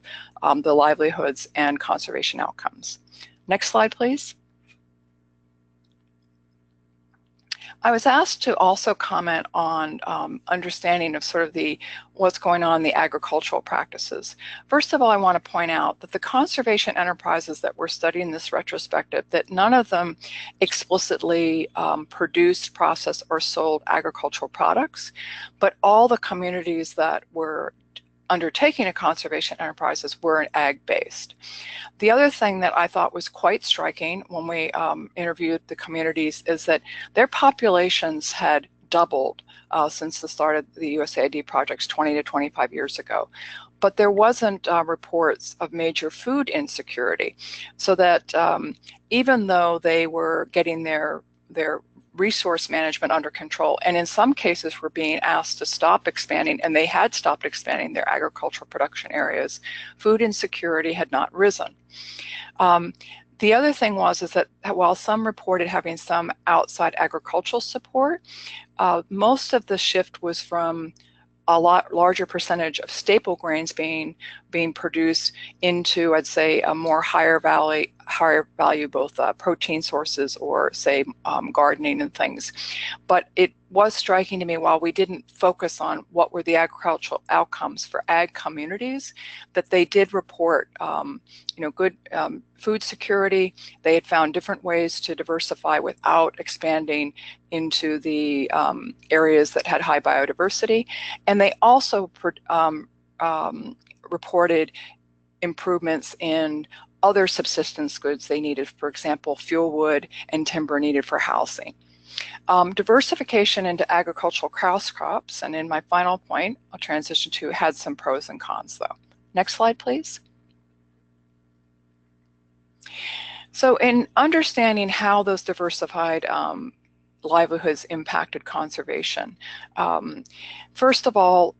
the livelihoods and conservation outcomes. Next slide, please. I was asked to also comment on understanding of sort of what's going on in the agricultural practices. First of all, I want to point out that the conservation enterprises that we're studying in this retrospective, that none of them explicitly produced, processed, or sold agricultural products, but all the communities that were undertaking a conservation enterprises were ag-based. The other thing that I thought was quite striking when we interviewed the communities is that their populations had doubled since the start of the USAID projects 20 to 25 years ago. But there wasn't reports of major food insecurity, so that even though they were getting their resource management under control, and in some cases were being asked to stop expanding, and they had stopped expanding their agricultural production areas, food insecurity had not risen. The other thing was that while some reported having some outside agricultural support, most of the shift was from a lot larger percentage of staple grains being produced into, I'd say, a more higher value both protein sources or say gardening and things. But it was striking to me, while we didn't focus on what were the agricultural outcomes for ag communities, that they did report good food security. They had found different ways to diversify without expanding into the areas that had high biodiversity. And they also reported improvements in other subsistence goods they needed, for example, fuel wood and timber needed for housing. Diversification into agricultural crops, and in my final point, I'll transition to, had some pros and cons though. Next slide, please. So in understanding how those diversified livelihoods impacted conservation, first of all,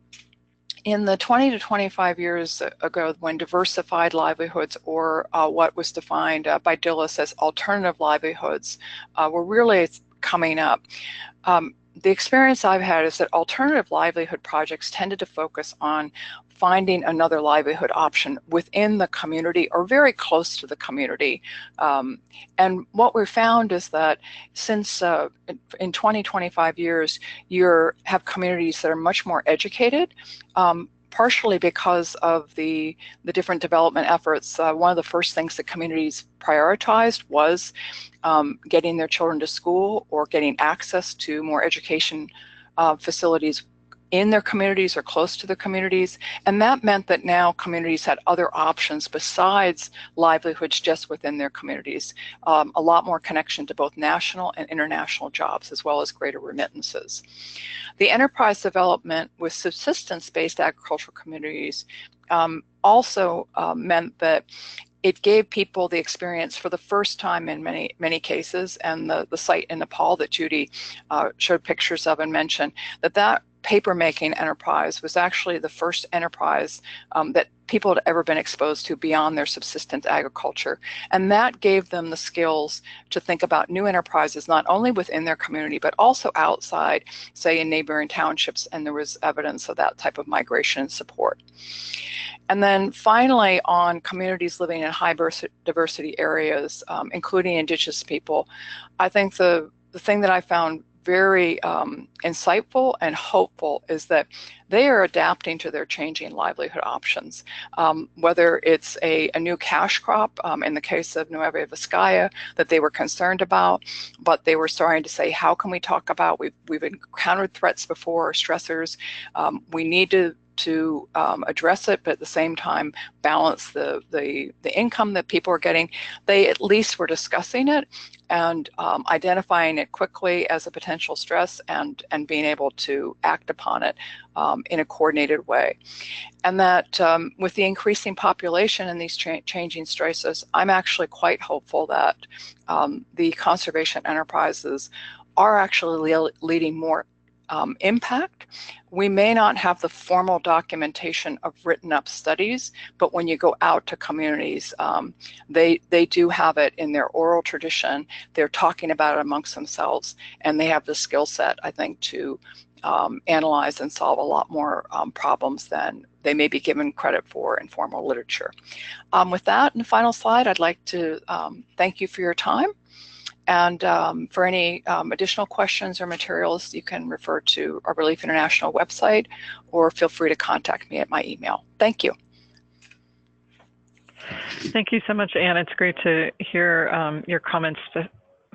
in the 20 to 25 years ago, when diversified livelihoods, or what was defined by Dillis as alternative livelihoods, were really coming up, the experience I've had is that alternative livelihood projects tended to focus on finding another livelihood option within the community or very close to the community. And what we found is that since in 20, 25 years, you have communities that are much more educated, partially because of the different development efforts. One of the first things that communities prioritized was getting their children to school or getting access to more education facilities in their communities or close to their communities. And that meant that now communities had other options besides livelihoods just within their communities, a lot more connection to both national and international jobs, as well as greater remittances. The enterprise development with subsistence-based agricultural communities also meant that it gave people the experience for the first time in many cases, and the site in Nepal that Judy showed pictures of and mentioned, that paper-making enterprise was actually the first enterprise that people had ever been exposed to beyond their subsistence agriculture. And that gave them the skills to think about new enterprises, not only within their community, but also outside, say in neighboring townships, and there was evidence of that type of migration and support. And then finally, on communities living in high diversity areas, including Indigenous people, I think the thing that I found very insightful and hopeful is that they are adapting to their changing livelihood options. Whether it's a new cash crop, in the case of Nueva Vizcaya, that they were concerned about, but they were starting to say, how can we talk about, we've encountered threats before, or stressors, we need to address it, but at the same time balance the income that people are getting. They at least were discussing it and identifying it quickly as a potential stress and being able to act upon it in a coordinated way. And that with the increasing population and these changing stresses, I'm actually quite hopeful that the conservation enterprises are actually leading more impact. We may not have the formal documentation of written up studies, but when you go out to communities, they do have it in their oral tradition. They're talking about it amongst themselves, and they have the skill set, I think, to analyze and solve a lot more problems than they may be given credit for in formal literature. With that, in the final slide, I'd like to thank you for your time. And for any additional questions or materials, you can refer to our Relief International website, or feel free to contact me at my email. Thank you. Thank you so much, Anne. It's great to hear your comments,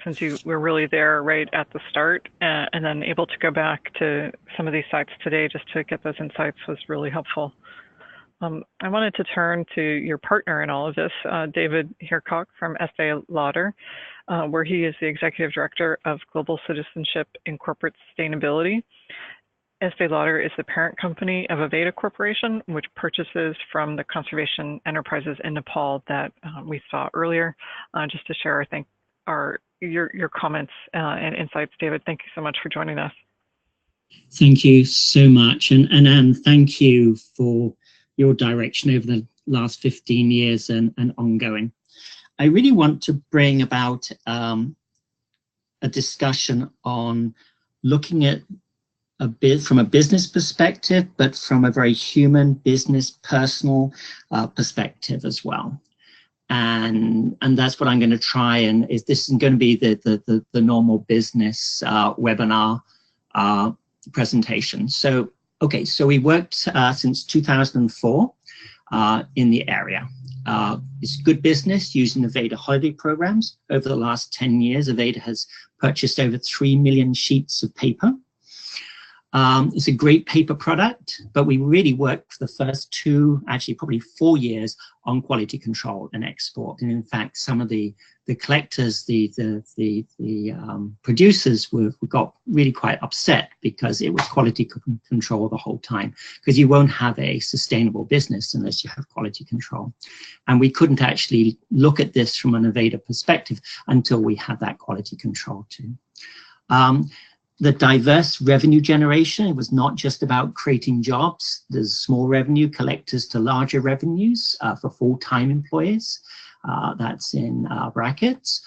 since you were really there right at the start, and then able to go back to some of these sites today just to get those insights was really helpful. I wanted to turn to your partner in all of this, David Heerkok from Estee Lauder, where he is the Executive Director of Global Citizenship and Corporate Sustainability. Estee Lauder is the parent company of Aveda Corporation, which purchases from the conservation enterprises in Nepal that we saw earlier. Just to share, I think, your comments and insights, David. Thank you so much for joining us. Thank you so much. And Anne, thank you for your direction over the last 15 years and ongoing. I really want to bring about a discussion on looking at a bit from a business perspective, but from a very human, business, personal perspective as well. And that's what I'm going to try, and this isn't going to be the normal business webinar presentation. So, okay, so we worked since 2004 in the area. It's good business using Aveda holiday programs. Over the last 10 years, Aveda has purchased over 3 million sheets of paper. It's a great paper product, but we really worked for the first 2, actually probably 4 years on quality control and export. And in fact, some of the collectors, the producers got really quite upset because it was quality control the whole time, because you won't have a sustainable business unless you have quality control. And we couldn't actually look at this from an Aveda perspective until we had that quality control too. The diverse revenue generation, it was not just about creating jobs. There's small revenue collectors to larger revenues for full-time employees. That's in brackets.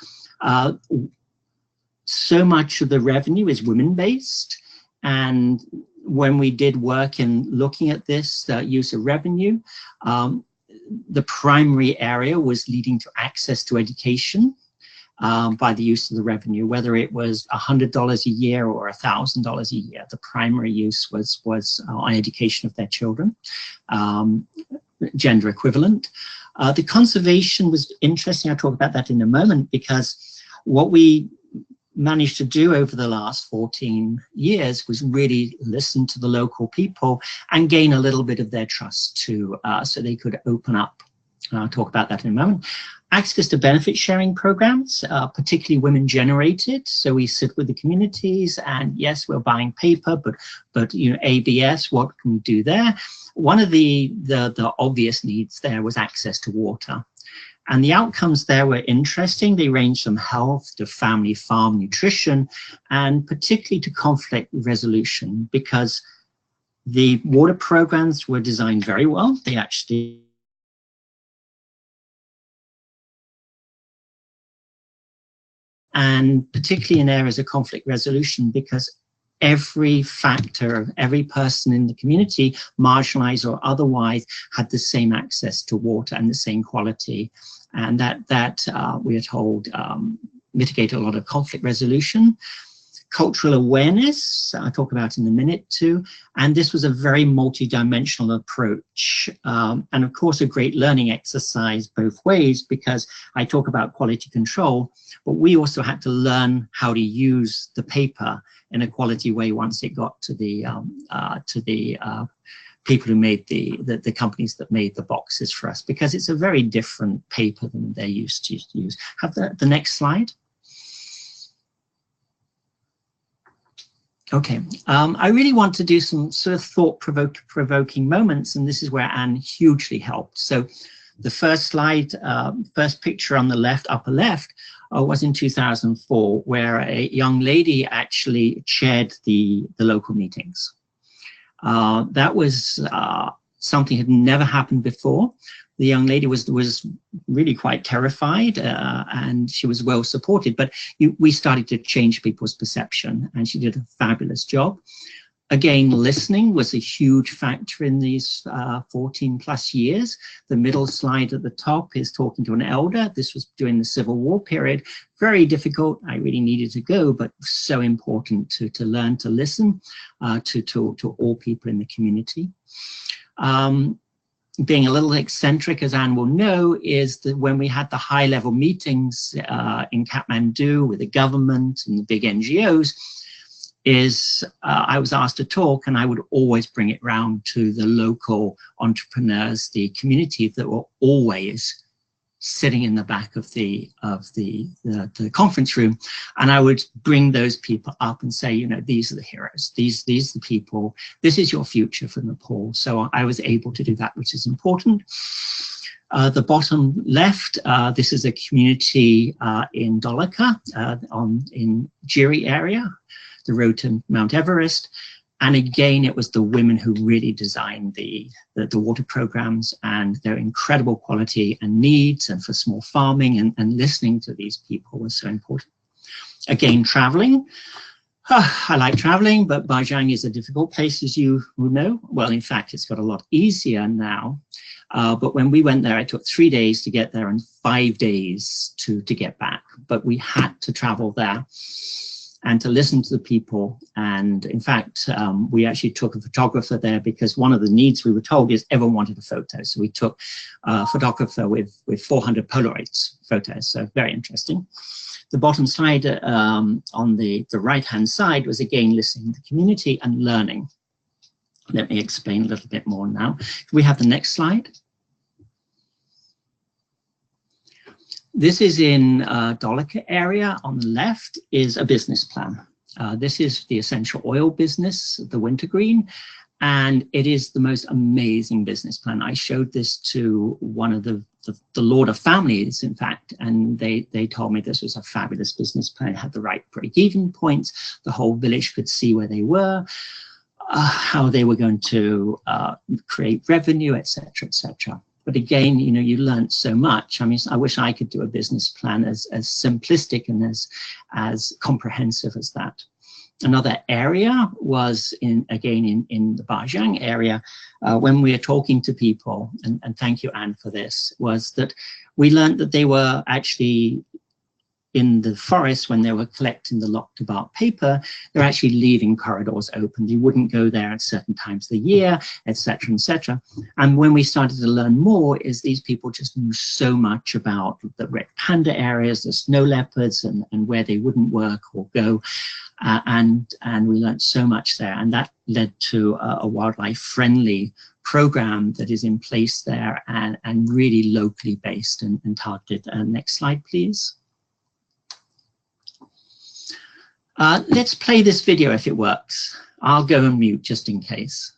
So much of the revenue is women-based. And when we did work in looking at this use of revenue, the primary area was leading to access to education. By the use of the revenue, whether it was $100 a year or $1,000 a year, the primary use was on education of their children, gender equivalent. The conservation was interesting. I'll talk about that in a moment, because what we managed to do over the last 14 years was really listen to the local people and gain a little bit of their trust too, so they could open up. I'll talk about that in a moment. Access to benefit sharing programs, particularly women generated. So we sit with the communities, and yes, we're buying paper, but you know, ABS, what can we do there? One of the obvious needs there was access to water. And the outcomes there were interesting. They ranged from health to family farm nutrition, and particularly to conflict resolution, because the water programs were designed very well. They actually and particularly in areas of conflict resolution, because every factor, every person in the community, marginalized or otherwise, had the same access to water and the same quality. And that we are told mitigated a lot of conflict resolution. Cultural awareness, I'll talk about in a minute too. And this was a very multi-dimensional approach. And of course, a great learning exercise both ways, because I talk about quality control, but we also had to learn how to use the paper in a quality way once it got to the people who made the companies that made the boxes for us, because it's a very different paper than they're used to use. Have the next slide. Okay, I really want to do some sort of thought-provoking moments, and this is where Anne hugely helped. So the first slide, first picture on the left, upper left, was in 2004, where a young lady actually chaired the local meetings. That was something that had never happened before. The young lady was really quite terrified, and she was well supported, but we started to change people's perception, and she did a fabulous job. Again, listening was a huge factor in these 14 plus years. The middle slide at the top is talking to an elder. This was during the Civil War period. Very difficult. I really needed to go, but so important to learn to listen to all people in the community. Being a little eccentric, as Anne will know, is that when we had the high-level meetings in Kathmandu with the government and the big NGOs, is I was asked to talk, and I would always bring it round to the local entrepreneurs, the community that were always sitting in the back of the conference room, and I would bring those people up and say, you know, these are the heroes, these are the people, this is your future for Nepal. So I was able to do that, which is important. The bottom left, this is a community in Dolaka, in Jiri area, the road to Mount Everest. And again, it was the women who really designed the water programs, and their incredible quality and needs, and for small farming, and listening to these people was so important. Again, traveling. I like traveling, but Bajang is a difficult place, as you will know. Well, in fact, it's got a lot easier now. But when we went there, it took 3 days to get there and 5 days to get back. But we had to travel there and to listen to the people. And in fact, we actually took a photographer there, because one of the needs we were told is everyone wanted a photo. So we took a photographer with 400 Polaroids photos, so very interesting. The bottom slide on the right-hand side was again listening to the community and learning. Let me explain a little bit more now. We have the next slide. This is in Dolaka area. On the left is a business plan. This is the essential oil business, the wintergreen, and it is the most amazing business plan. I showed this to one of the Lord of Families, in fact, and they told me this was a fabulous business plan. It had the right break-even points. The whole village could see where they were, how they were going to create revenue, etc., etc. But again, you know, you learned so much. I mean, I wish I could do a business plan as simplistic and as comprehensive as that. Another area was in the Bajang area, when we were talking to people, and thank you, Anne, for this, was that we learned that they were actually in the forest, when they were collecting the locked bark paper, they're actually leaving corridors open. They wouldn't go there at certain times of the year, etc., etc. And when we started to learn more, is these people just knew so much about the red panda areas, the snow leopards, and where they wouldn't work or go. And we learned so much there, and that led to a wildlife-friendly program that is in place there, and really locally based and targeted. Next slide, please. Let's play this video if it works. I'll go and mute just in case.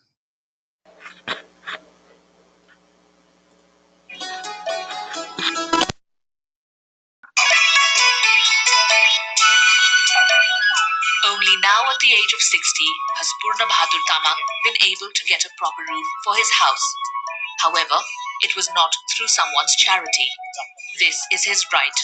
Only now at the age of 60 has Purna Bahadur Tamang been able to get a proper roof for his house. However, it was not through someone's charity. This is his right.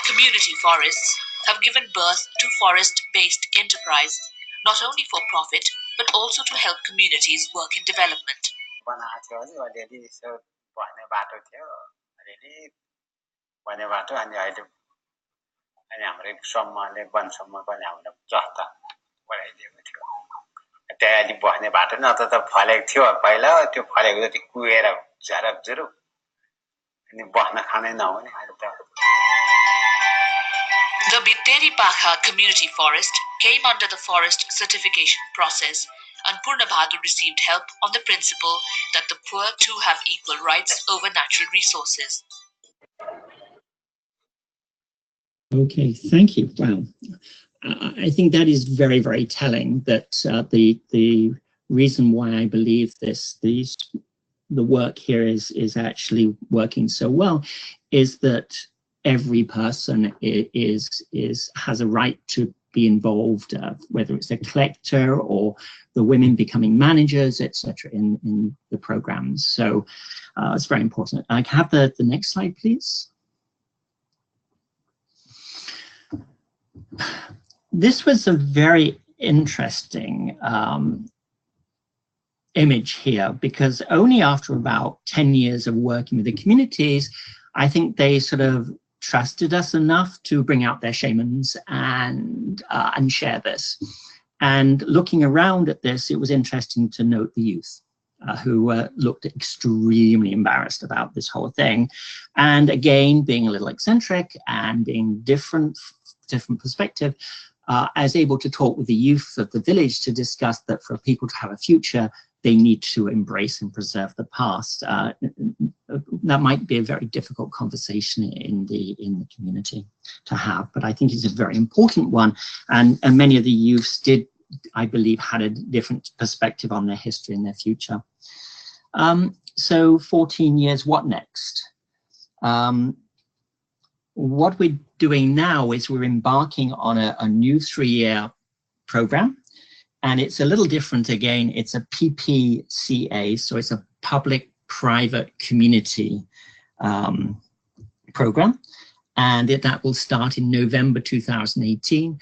Community forests have given birth to forest-based enterprise, not only for profit, but also to help communities work in development. The Bitteri Pakha Community Forest came under the forest certification process, and Purna Bahadur received help on the principle that the poor too have equal rights over natural resources. Okay, thank you. Wow. I think that is very, very telling, that the reason why I believe the work here is actually working so well is that every person has a right to be involved, whether it's a collector or the women becoming managers, etc., in the programs. So it's very important. I can have the next slide, please. This was a very interesting image here, because only after about 10 years of working with the communities, I think they sort of trusted us enough to bring out their shamans and share this. And looking around at this, it was interesting to note the youth who looked extremely embarrassed about this whole thing. And again, being a little eccentric and being different different perspective, I was able to talk with the youth of the village to discuss that for people to have a future, they need to embrace and preserve the past. That might be a very difficult conversation in the community to have, but I think it's a very important one. And many of the youths did, I believe, had a different perspective on their history and their future. So 14 years, what next? What we're doing now is we're embarking on a new 3-year program, and it's a little different again. It's a PPCA, so it's a public-private community program, and that will start in November 2018.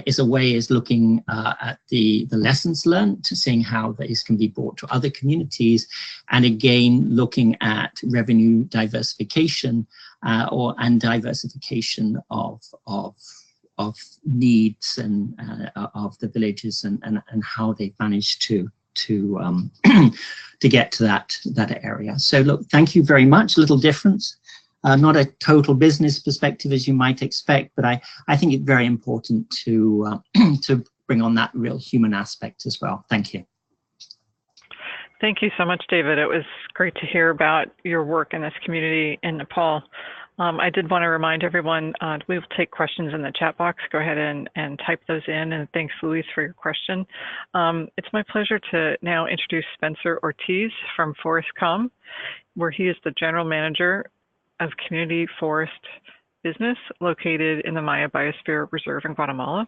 Is looking at the lessons learned, to seeing how these can be brought to other communities, and again looking at revenue diversification and diversification of needs and of the villages and how they've managed to get to that area. So look, thank you very much. A little difference. Not a total business perspective as you might expect, but I think it's very important to bring on that real human aspect as well. Thank you. Thank you so much, David. It was great to hear about your work in this community in Nepal. I did want to remind everyone, we will take questions in the chat box. Go ahead and type those in, and thanks, Luis, for your question. It's my pleasure to now introduce Spencer Ortiz from Forestcom, where he is the General Manager of Community Forest Business located in the Maya Biosphere Reserve in Guatemala.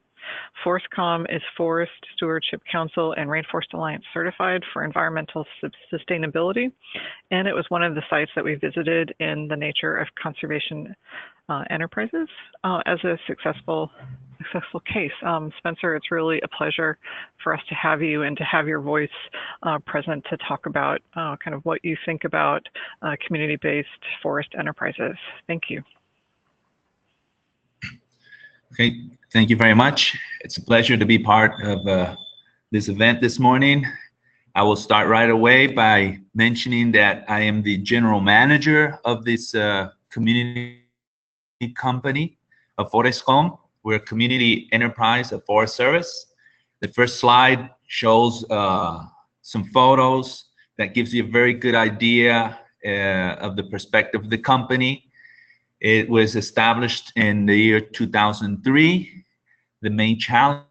Forestcom is Forest Stewardship Council and Rainforest Alliance certified for environmental sustainability, and it was one of the sites that we visited in the Nature of Conservation Enterprises as a successful case. Spencer, it's really a pleasure for us to have you and to have your voice present to talk about kind of what you think about community-based forest enterprises. Thank you. Okay, thank you very much. It's a pleasure to be part of this event this morning. I will start right away by mentioning that I am the general manager of this community company of Forestcom. We're a community enterprise of Forest Service. The first slide shows some photos that gives you a very good idea of the perspective of the company. It was established in the year 2003. The main challenge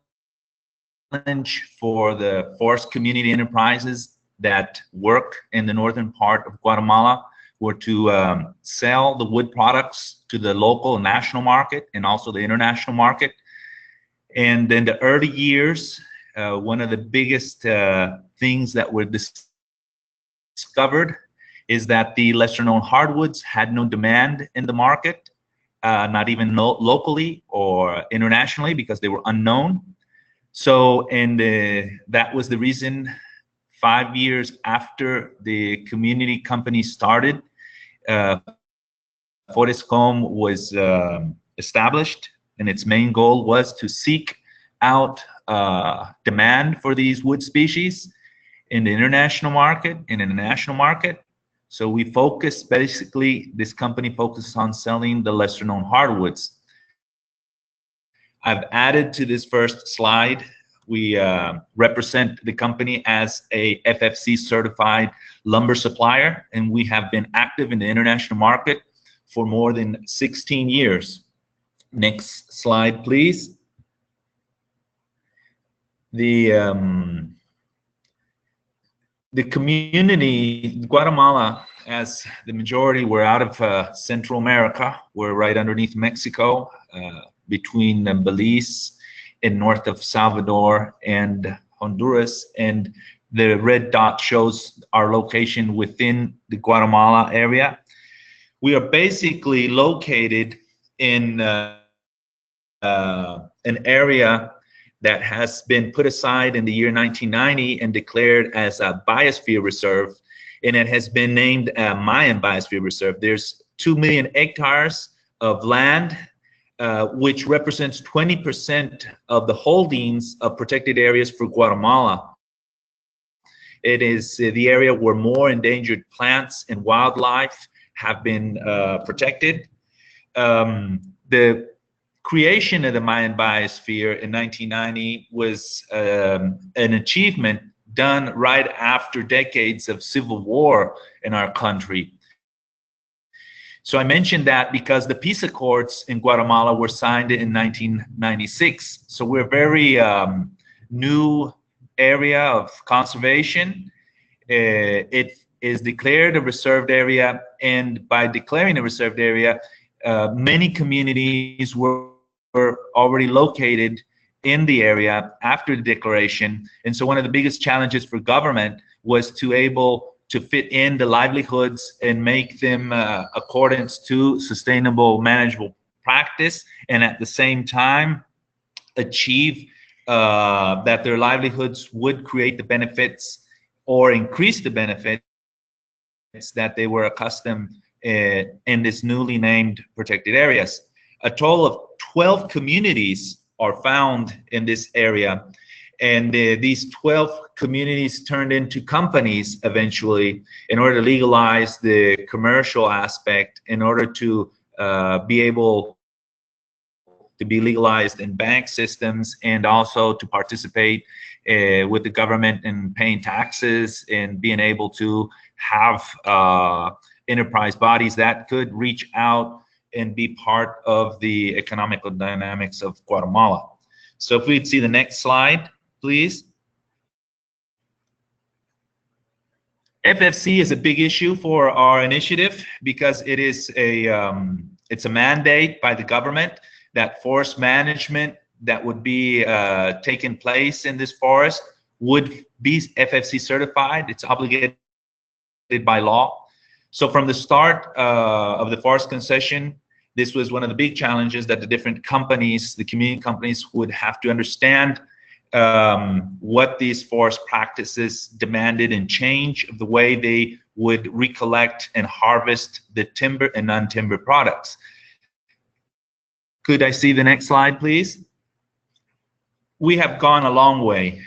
for the forest community enterprises that work in the northern part of Guatemala were to sell the wood products to the local and national market and also the international market. And in the early years, one of the biggest things that were discovered is that the lesser known hardwoods had no demand in the market, not even locally or internationally, because they were unknown. So, and that was the reason 5 years after the community company started, Forestcom was established, and its main goal was to seek out demand for these wood species in the international market and in the national market. So we focus, basically, this company focuses on selling the lesser known hardwoods. I've added to this first slide, we represent the company as a FFC certified lumber supplier, and we have been active in the international market for more than 16 years. Next slide, please. The community, Guatemala, as the majority were out of Central America, we're right underneath Mexico, between Belize and north of Salvador and Honduras, and the red dot shows our location within the Guatemala area. We are basically located in an area that has been put aside in the year 1990 and declared as a biosphere reserve, and it has been named a Mayan Biosphere Reserve. There's 2 million hectares of land, which represents 20% of the holdings of protected areas for Guatemala. It is the area where more endangered plants and wildlife have been protected. The creation of the Mayan biosphere in 1990 was an achievement done right after decades of civil war in our country. So I mentioned that because the peace accords in Guatemala were signed in 1996. So we're a very new area of conservation. It is declared a reserved area, and by declaring a reserved area, many communities were already located in the area after the declaration. And so one of the biggest challenges for government was to able to fit in the livelihoods and make them accordance to sustainable manageable practice, and at the same time achieve that their livelihoods would create the benefits or increase the benefits that they were accustomed in this newly named protected areas. A total of 12 communities are found in this area, and these 12 communities turned into companies eventually in order to legalize the commercial aspect, in order to be able to be legalized in bank systems, and also to participate with the government in paying taxes and being able to have enterprise bodies that could reach out and be part of the economical dynamics of Guatemala. So if we'd see the next slide, please. FFC is a big issue for our initiative because it is it's a mandate by the government that forest management that would be taking place in this forest would be FFC certified. It's obligated by law. So from the start of the forest concession, this was one of the big challenges that the different companies, the community companies, would have to understand what these forest practices demanded and change of the way they would recollect and harvest the timber and non-timber products. Could I see the next slide, please? We have gone a long way.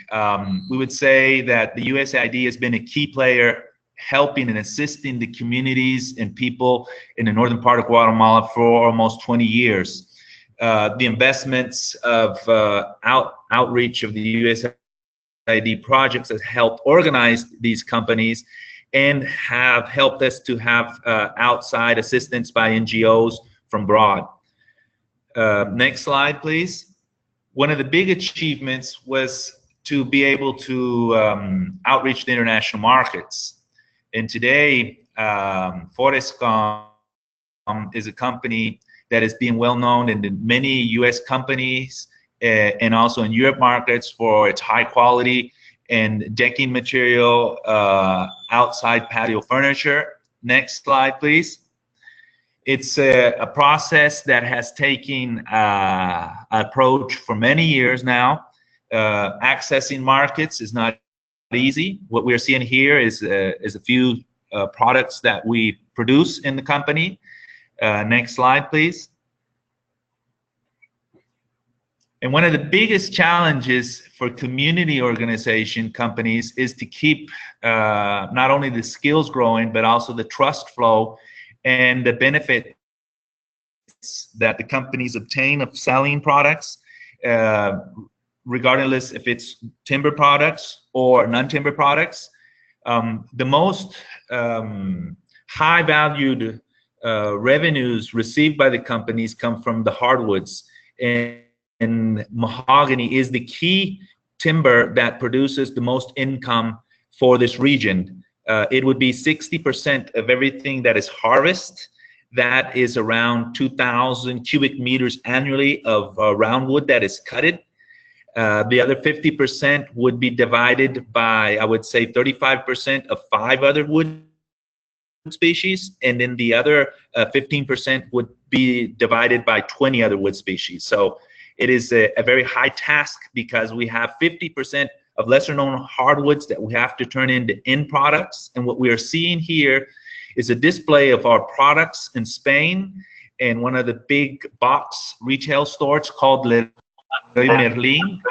We would say that the USAID has been a key player helping and assisting the communities and people in the northern part of Guatemala for almost 20 years. The investments of outreach of the USAID projects has helped organize these companies and have helped us to have outside assistance by NGOs from abroad. Next slide, please. One of the big achievements was to be able to outreach the international markets. And today, Forestry is a company that is being well known in many US companies and also in Europe markets for its high quality and decking material, outside patio furniture. Next slide, please. It's a process that has taken an approach for many years now. Accessing markets is not easy. What we're seeing here is a few products that we produce in the company. Next slide, please. And one of the biggest challenges for community organization companies is to keep not only the skills growing, but also the trust flow and the benefits that the companies obtain of selling products, regardless if it's timber products or non-timber products. The most high valued revenues received by the companies come from the hardwoods, and mahogany is the key timber that produces the most income for this region. It would be 60% of everything that is harvested. That is around 2,000 cubic meters annually of roundwood that is cutted. The other 50% would be divided by, I would say, 35% of 5 other wood species, and then the other 15% would be divided by 20 other wood species. So it is a very high task because we have 50% of lesser known hardwoods that we have to turn into end products. And what we are seeing here is a display of our products in Spain and one of the big box retail stores called Le Merlin.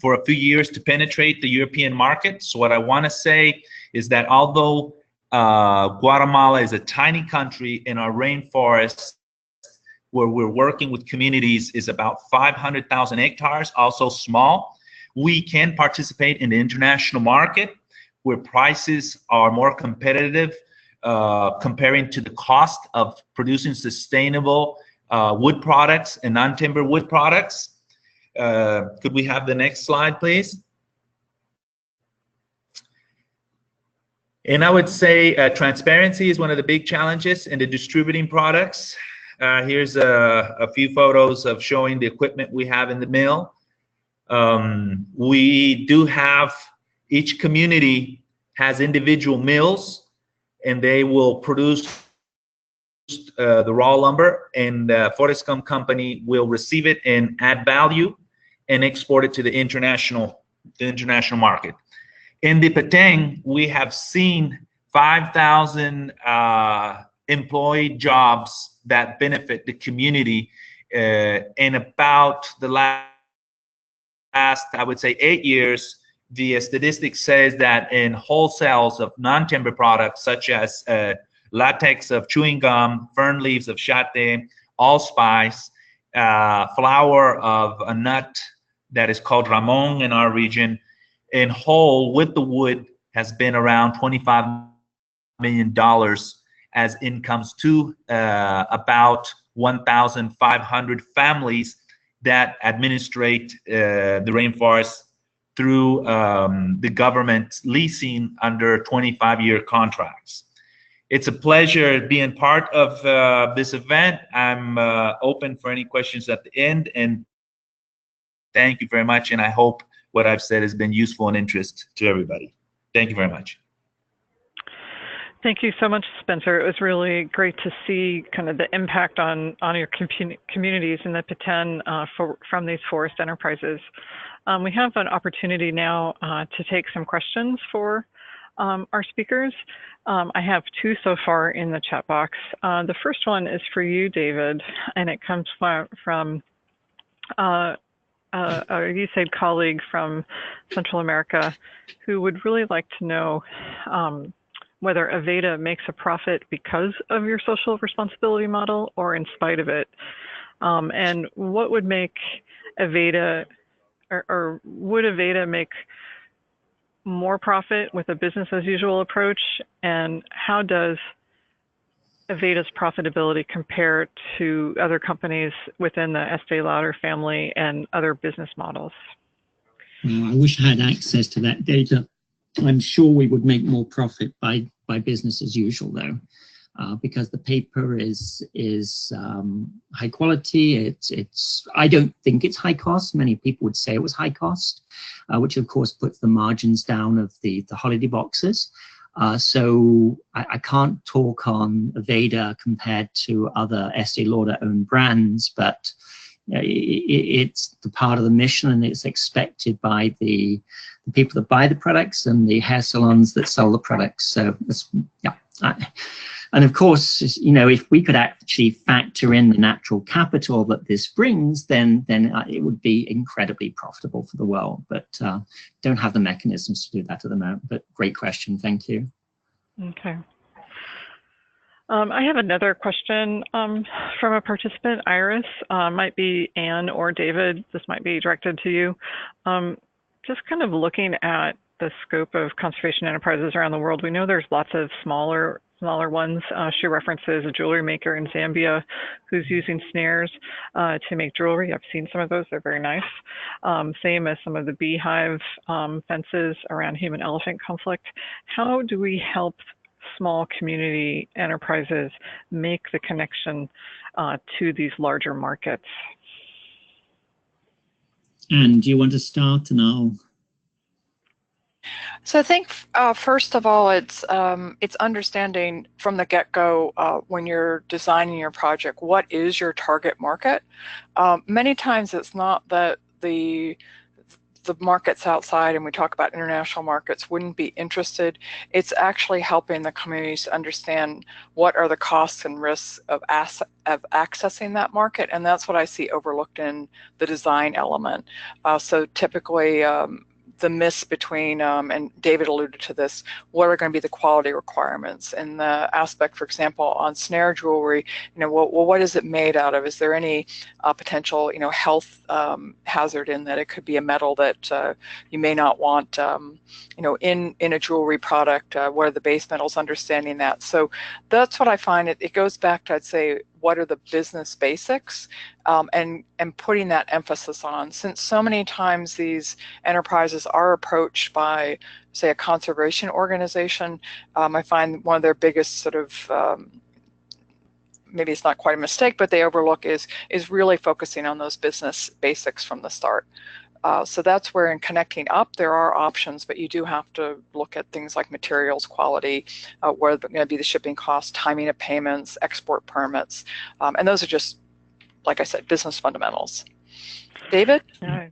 for a few years to penetrate the European market. So what I want to say is that although Guatemala is a tiny country, in our rainforest where we're working with communities is about 500,000 hectares, also small, we can participate in the international market where prices are more competitive comparing to the cost of producing sustainable wood products and non-timber wood products. Could we have the next slide, please? And I would say transparency is one of the big challenges in the distributing products. Here's a few photos of showing the equipment we have in the mill. We do have, each community has individual mills, and they will produce the raw lumber, and Forestcom company will receive it and add value and export it to the international market. In the Petén, we have seen 5,000 employee jobs that benefit the community in about the last, I would say, 8 years. The statistics says that in wholesales of non-timber products such as latex of chewing gum, fern leaves of chate, allspice, flour of a nut that is called ramon in our region, in whole with the wood has been around $25 million as incomes to about 1,500 families that administrate the rainforest through the government leasing under 25-year contracts. It's a pleasure being part of this event. I'm open for any questions at the end, and thank you very much, and I hope what I've said has been useful and interest to everybody. Thank you very much. Thank you so much, Spencer. It was really great to see kind of the impact on your communities in the Petén from these forest enterprises. We have an opportunity now to take some questions for our speakers. I have two so far in the chat box. The first one is for you, David, and it comes from a USAID colleague from Central America who would really like to know whether Aveda makes a profit because of your social responsibility model or in spite of it. And what would make Aveda, or would Aveda make more profit with a business as usual approach? And how does Aveda's profitability compare to other companies within the Estee Lauder family and other business models? Well, I wish I had access to that data. I'm sure we would make more profit by business as usual, though, because the paper is high quality. I don't think it's high cost. Many people would say it was high cost, which of course puts the margins down of the holiday boxes. So I can't talk on Aveda compared to other Estee Lauder owned brands, but it's the part of the mission, and it's expected by the people that buy the products and the hair salons that sell the products. So yeah. And of course, you know, if we could actually factor in the natural capital that this brings, then it would be incredibly profitable for the world. But don't have the mechanisms to do that at the moment. But great question, thank you. Okay. I have another question from a participant, Iris. Might be Anne or David. This might be directed to you. Just kind of looking at the scope of conservation enterprises around the world, we know there's lots of smaller ones. She references a jewelry maker in Zambia who's using snares to make jewelry. I've seen some of those, they're very nice. Same as some of the beehive fences around human-elephant conflict. How do we help small community enterprises make the connection to these larger markets? And do you want to start, and I'll... So I think first of all, it's understanding from the get-go when you're designing your project, what is your target market? Many times it's not that the the markets outside, and we talk about international markets, wouldn't be interested. It's actually helping the communities to understand what are the costs and risks of accessing that market, and that's what I see overlooked in the design element. So typically, the miss between, and David alluded to this, what are going to be the quality requirements? And the aspect, for example, on snare jewelry, well, what is it made out of? Is there any potential, health hazard in that? It could be a metal that you may not want, in a jewelry product. What are the base metals? Understanding that. So that's what I find. It goes back to, I'd say, what are the business basics, and putting that emphasis on, since so many times these enterprises are approached by, say, a conservation organization. I find one of their biggest sort of, maybe it's not quite a mistake, but they overlook is really focusing on those business basics from the start. So that's where, in connecting up, there are options, but you do have to look at things like materials quality, where going to be the shipping costs, timing of payments, export permits, and those are just, like I said, business fundamentals. David? Yeah,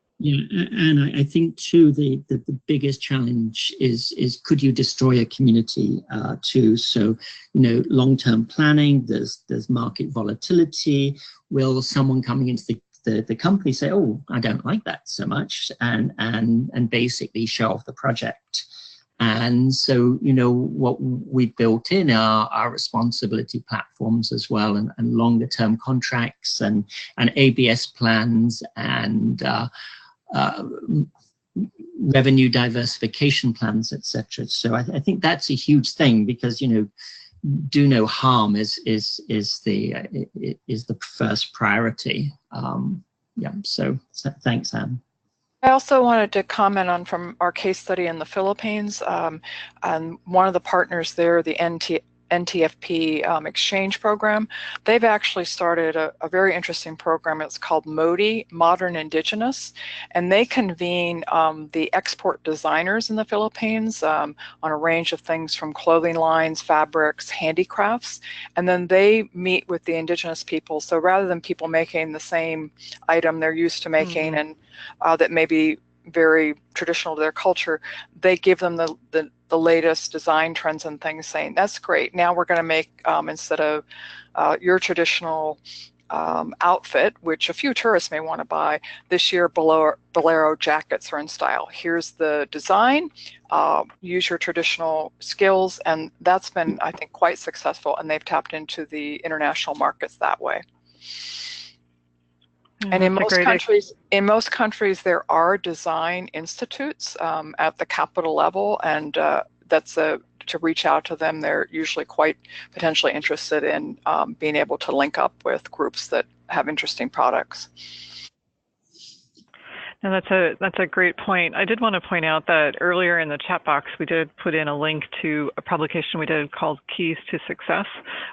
and I think too the biggest challenge is could you destroy a community too? So long-term planning. There's market volatility. Will someone coming into the company say, oh, I don't like that so much, and basically show off the project? And so, what we built in our responsibility platforms as well, and longer term contracts and ABS plans and revenue diversification plans, etc. So I think that's a huge thing, because, do no harm is the first priority. So thanks, Anne. I also wanted to comment on from our case study in the Philippines, and one of the partners there, the NTFP exchange program. They've actually started a very interesting program. It's called MODI, Modern Indigenous, and they convene the export designers in the Philippines on a range of things from clothing lines, fabrics, handicrafts, and then they meet with the indigenous people. So rather than people making the same item they're used to making, and that may be very traditional to their culture, they give them the latest design trends and things, saying, that's great, now we're going to make, instead of your traditional outfit, which a few tourists may want to buy, this year bolero jackets are in style. Here's the design, use your traditional skills, and that's been, I think, quite successful, and they've tapped into the international markets that way. And in most countries, there are design institutes at the capital level, and that's to reach out to them. They're usually quite potentially interested in being able to link up with groups that have interesting products. And that's a great point. I did want to point out that earlier in the chat box, we did put in a link to a publication we did called Keys to Success,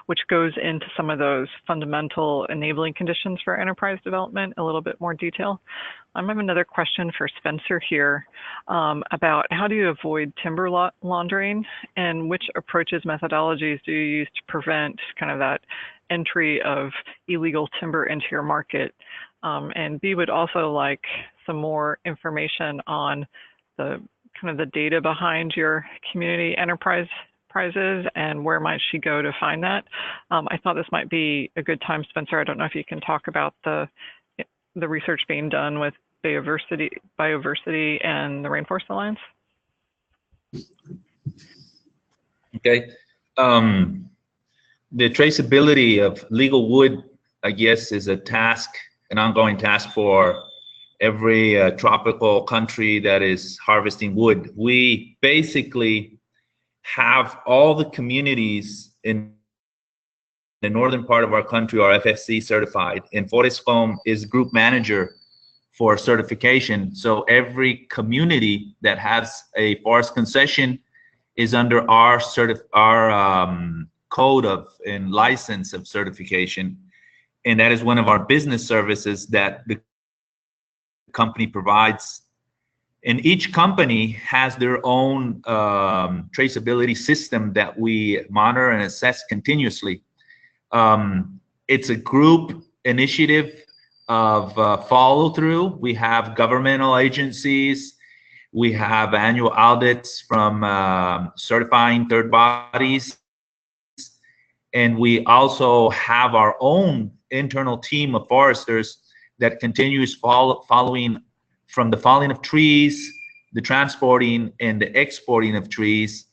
which goes into some of those fundamental enabling conditions for enterprise development in a little bit more detail. I have another question for Spencer here about how do you avoid timber laundering, and which approaches, methodologies do you use to prevent kind of that entry of illegal timber into your market? And B would also like some more information on the kind of the data behind your community enterprise prizes, and where might she go to find that? I thought this might be a good time, Spencer. I don't know if you can talk about the research being done with Biodiversity and the Rainforest Alliance. Okay. The traceability of legal wood, I guess, is a task, an ongoing task for every tropical country that is harvesting wood. We basically have all the communities in the northern part of our country are FSC certified, and Forestry is group manager for certification. So every community that has a forest concession is under our code of and license of certification. And that is one of our business services that the company provides. And each company has their own traceability system that we monitor and assess continuously. It's a group initiative. of follow through. We have governmental agencies. We have annual audits from certifying third bodies. And we also have our own internal team of foresters that continues following from the falling of trees, the transporting and the exporting of trees.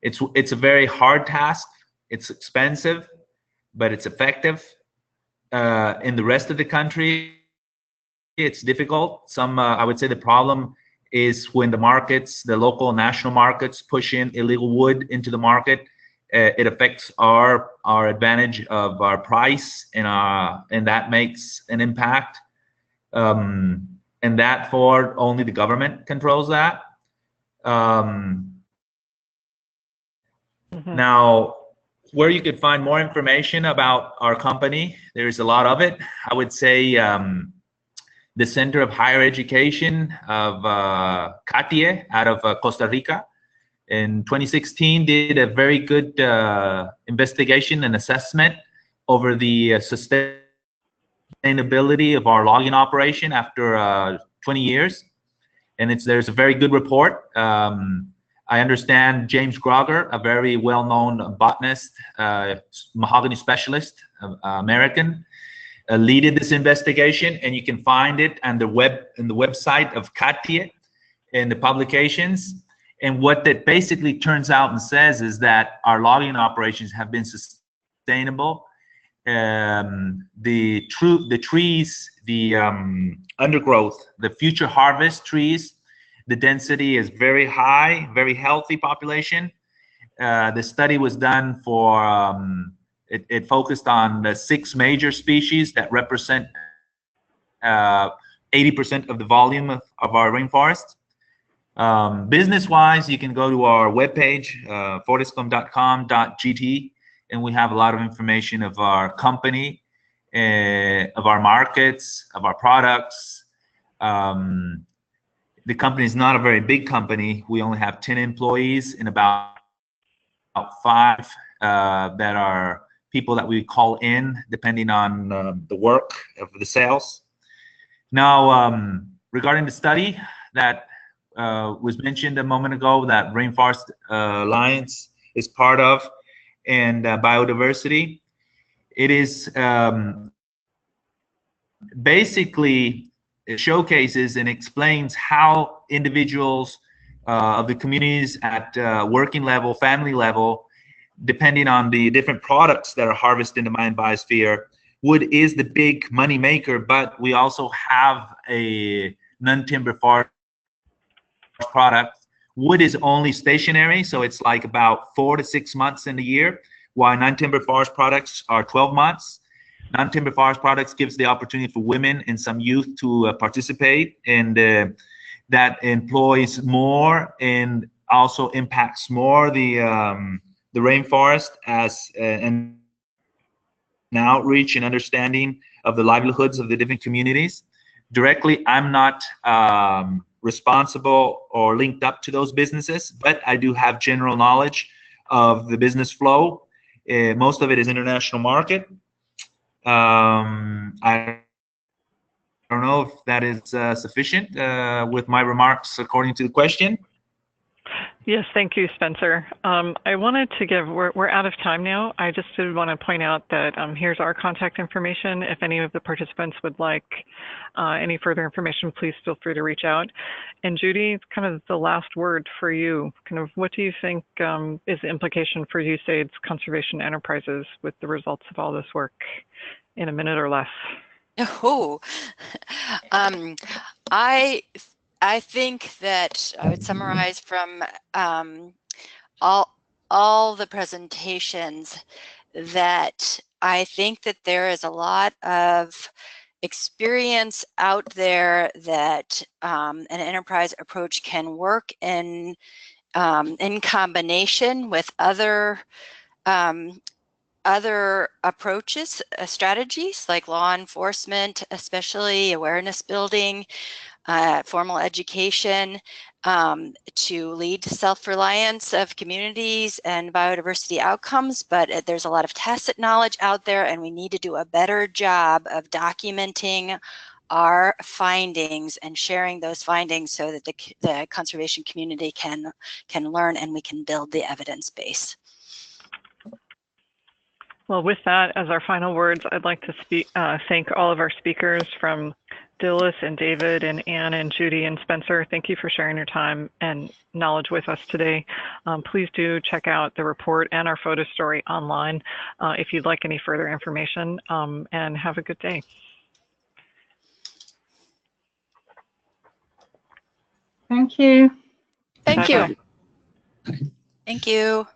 It's a very hard task. It's expensive, but it's effective. In the rest of the country, it's difficult. I would say the problem is when the markets, the local and national markets, push in illegal wood into the market. It affects our advantage of our price, and that makes an impact. And that for only the government controls that. Now, where you could find more information about our company, there's a lot of it. I would say the Center of Higher Education of CATIE out of Costa Rica in 2016 did a very good investigation and assessment over the sustainability of our logging operation after 20 years. And there's a very good report. I understand James Grogger, a very well-known botanist, mahogany specialist, American, leaded this investigation, and you can find it on the website of CATIE in the publications. And what that basically turns out and says is that our logging operations have been sustainable. The trees, the undergrowth, the future harvest trees, the density is very high, very healthy population. The study was done for, it focused on the 6 major species that represent 80% of the volume of our rainforest. Business-wise, you can go to our webpage, forestcom.com.gt, and we have a lot of information of our company, of our markets, of our products. The company is not a very big company. We only have 10 employees and about 5 that are people that we call in depending on the work of the sales. Now, regarding the study that was mentioned a moment ago that Rainforest Alliance is part of, and Biodiversity, it is basically, it showcases and explains how individuals of the communities at working level, family level, depending on the different products that are harvested in the marine biosphere, wood is the big money maker, but we also have a non-timber forest product. Wood is only stationary, so it's like about 4 to 6 months in the year, while non-timber forest products are 12 months. Non-timber forest products gives the opportunity for women and some youth to participate, and that employs more and also impacts more the rainforest as an outreach and understanding of the livelihoods of the different communities. Directly, I'm not responsible or linked up to those businesses, but I do have general knowledge of the business flow. Most of it is international market. I don't know if that is sufficient with my remarks according to the question. Yes, thank you, Spencer. I wanted to give, we're out of time now. I just did want to point out that here's our contact information. If any of the participants would like any further information, please feel free to reach out. And Judy, kind of the last word for you. Kind of what do you think is the implication for USAID's conservation enterprises with the results of all this work in a minute or less? Oh, I think that I would summarize from all the presentations that I think that there is a lot of experience out there that an enterprise approach can work in combination with other approaches, strategies like law enforcement, especially awareness building, formal education, to lead to self-reliance of communities and biodiversity outcomes, but there's a lot of tacit knowledge out there, and we need to do a better job of documenting our findings and sharing those findings so that the conservation community can learn and we can build the evidence base. Well, with that, as our final words, I'd like to thank all of our speakers, from Dilys and David and Anne and Judy and Spencer. Thank you for sharing your time and knowledge with us today. Please do check out the report and our photo story online if you'd like any further information, and have a good day. Thank you. Thank you. Thank you.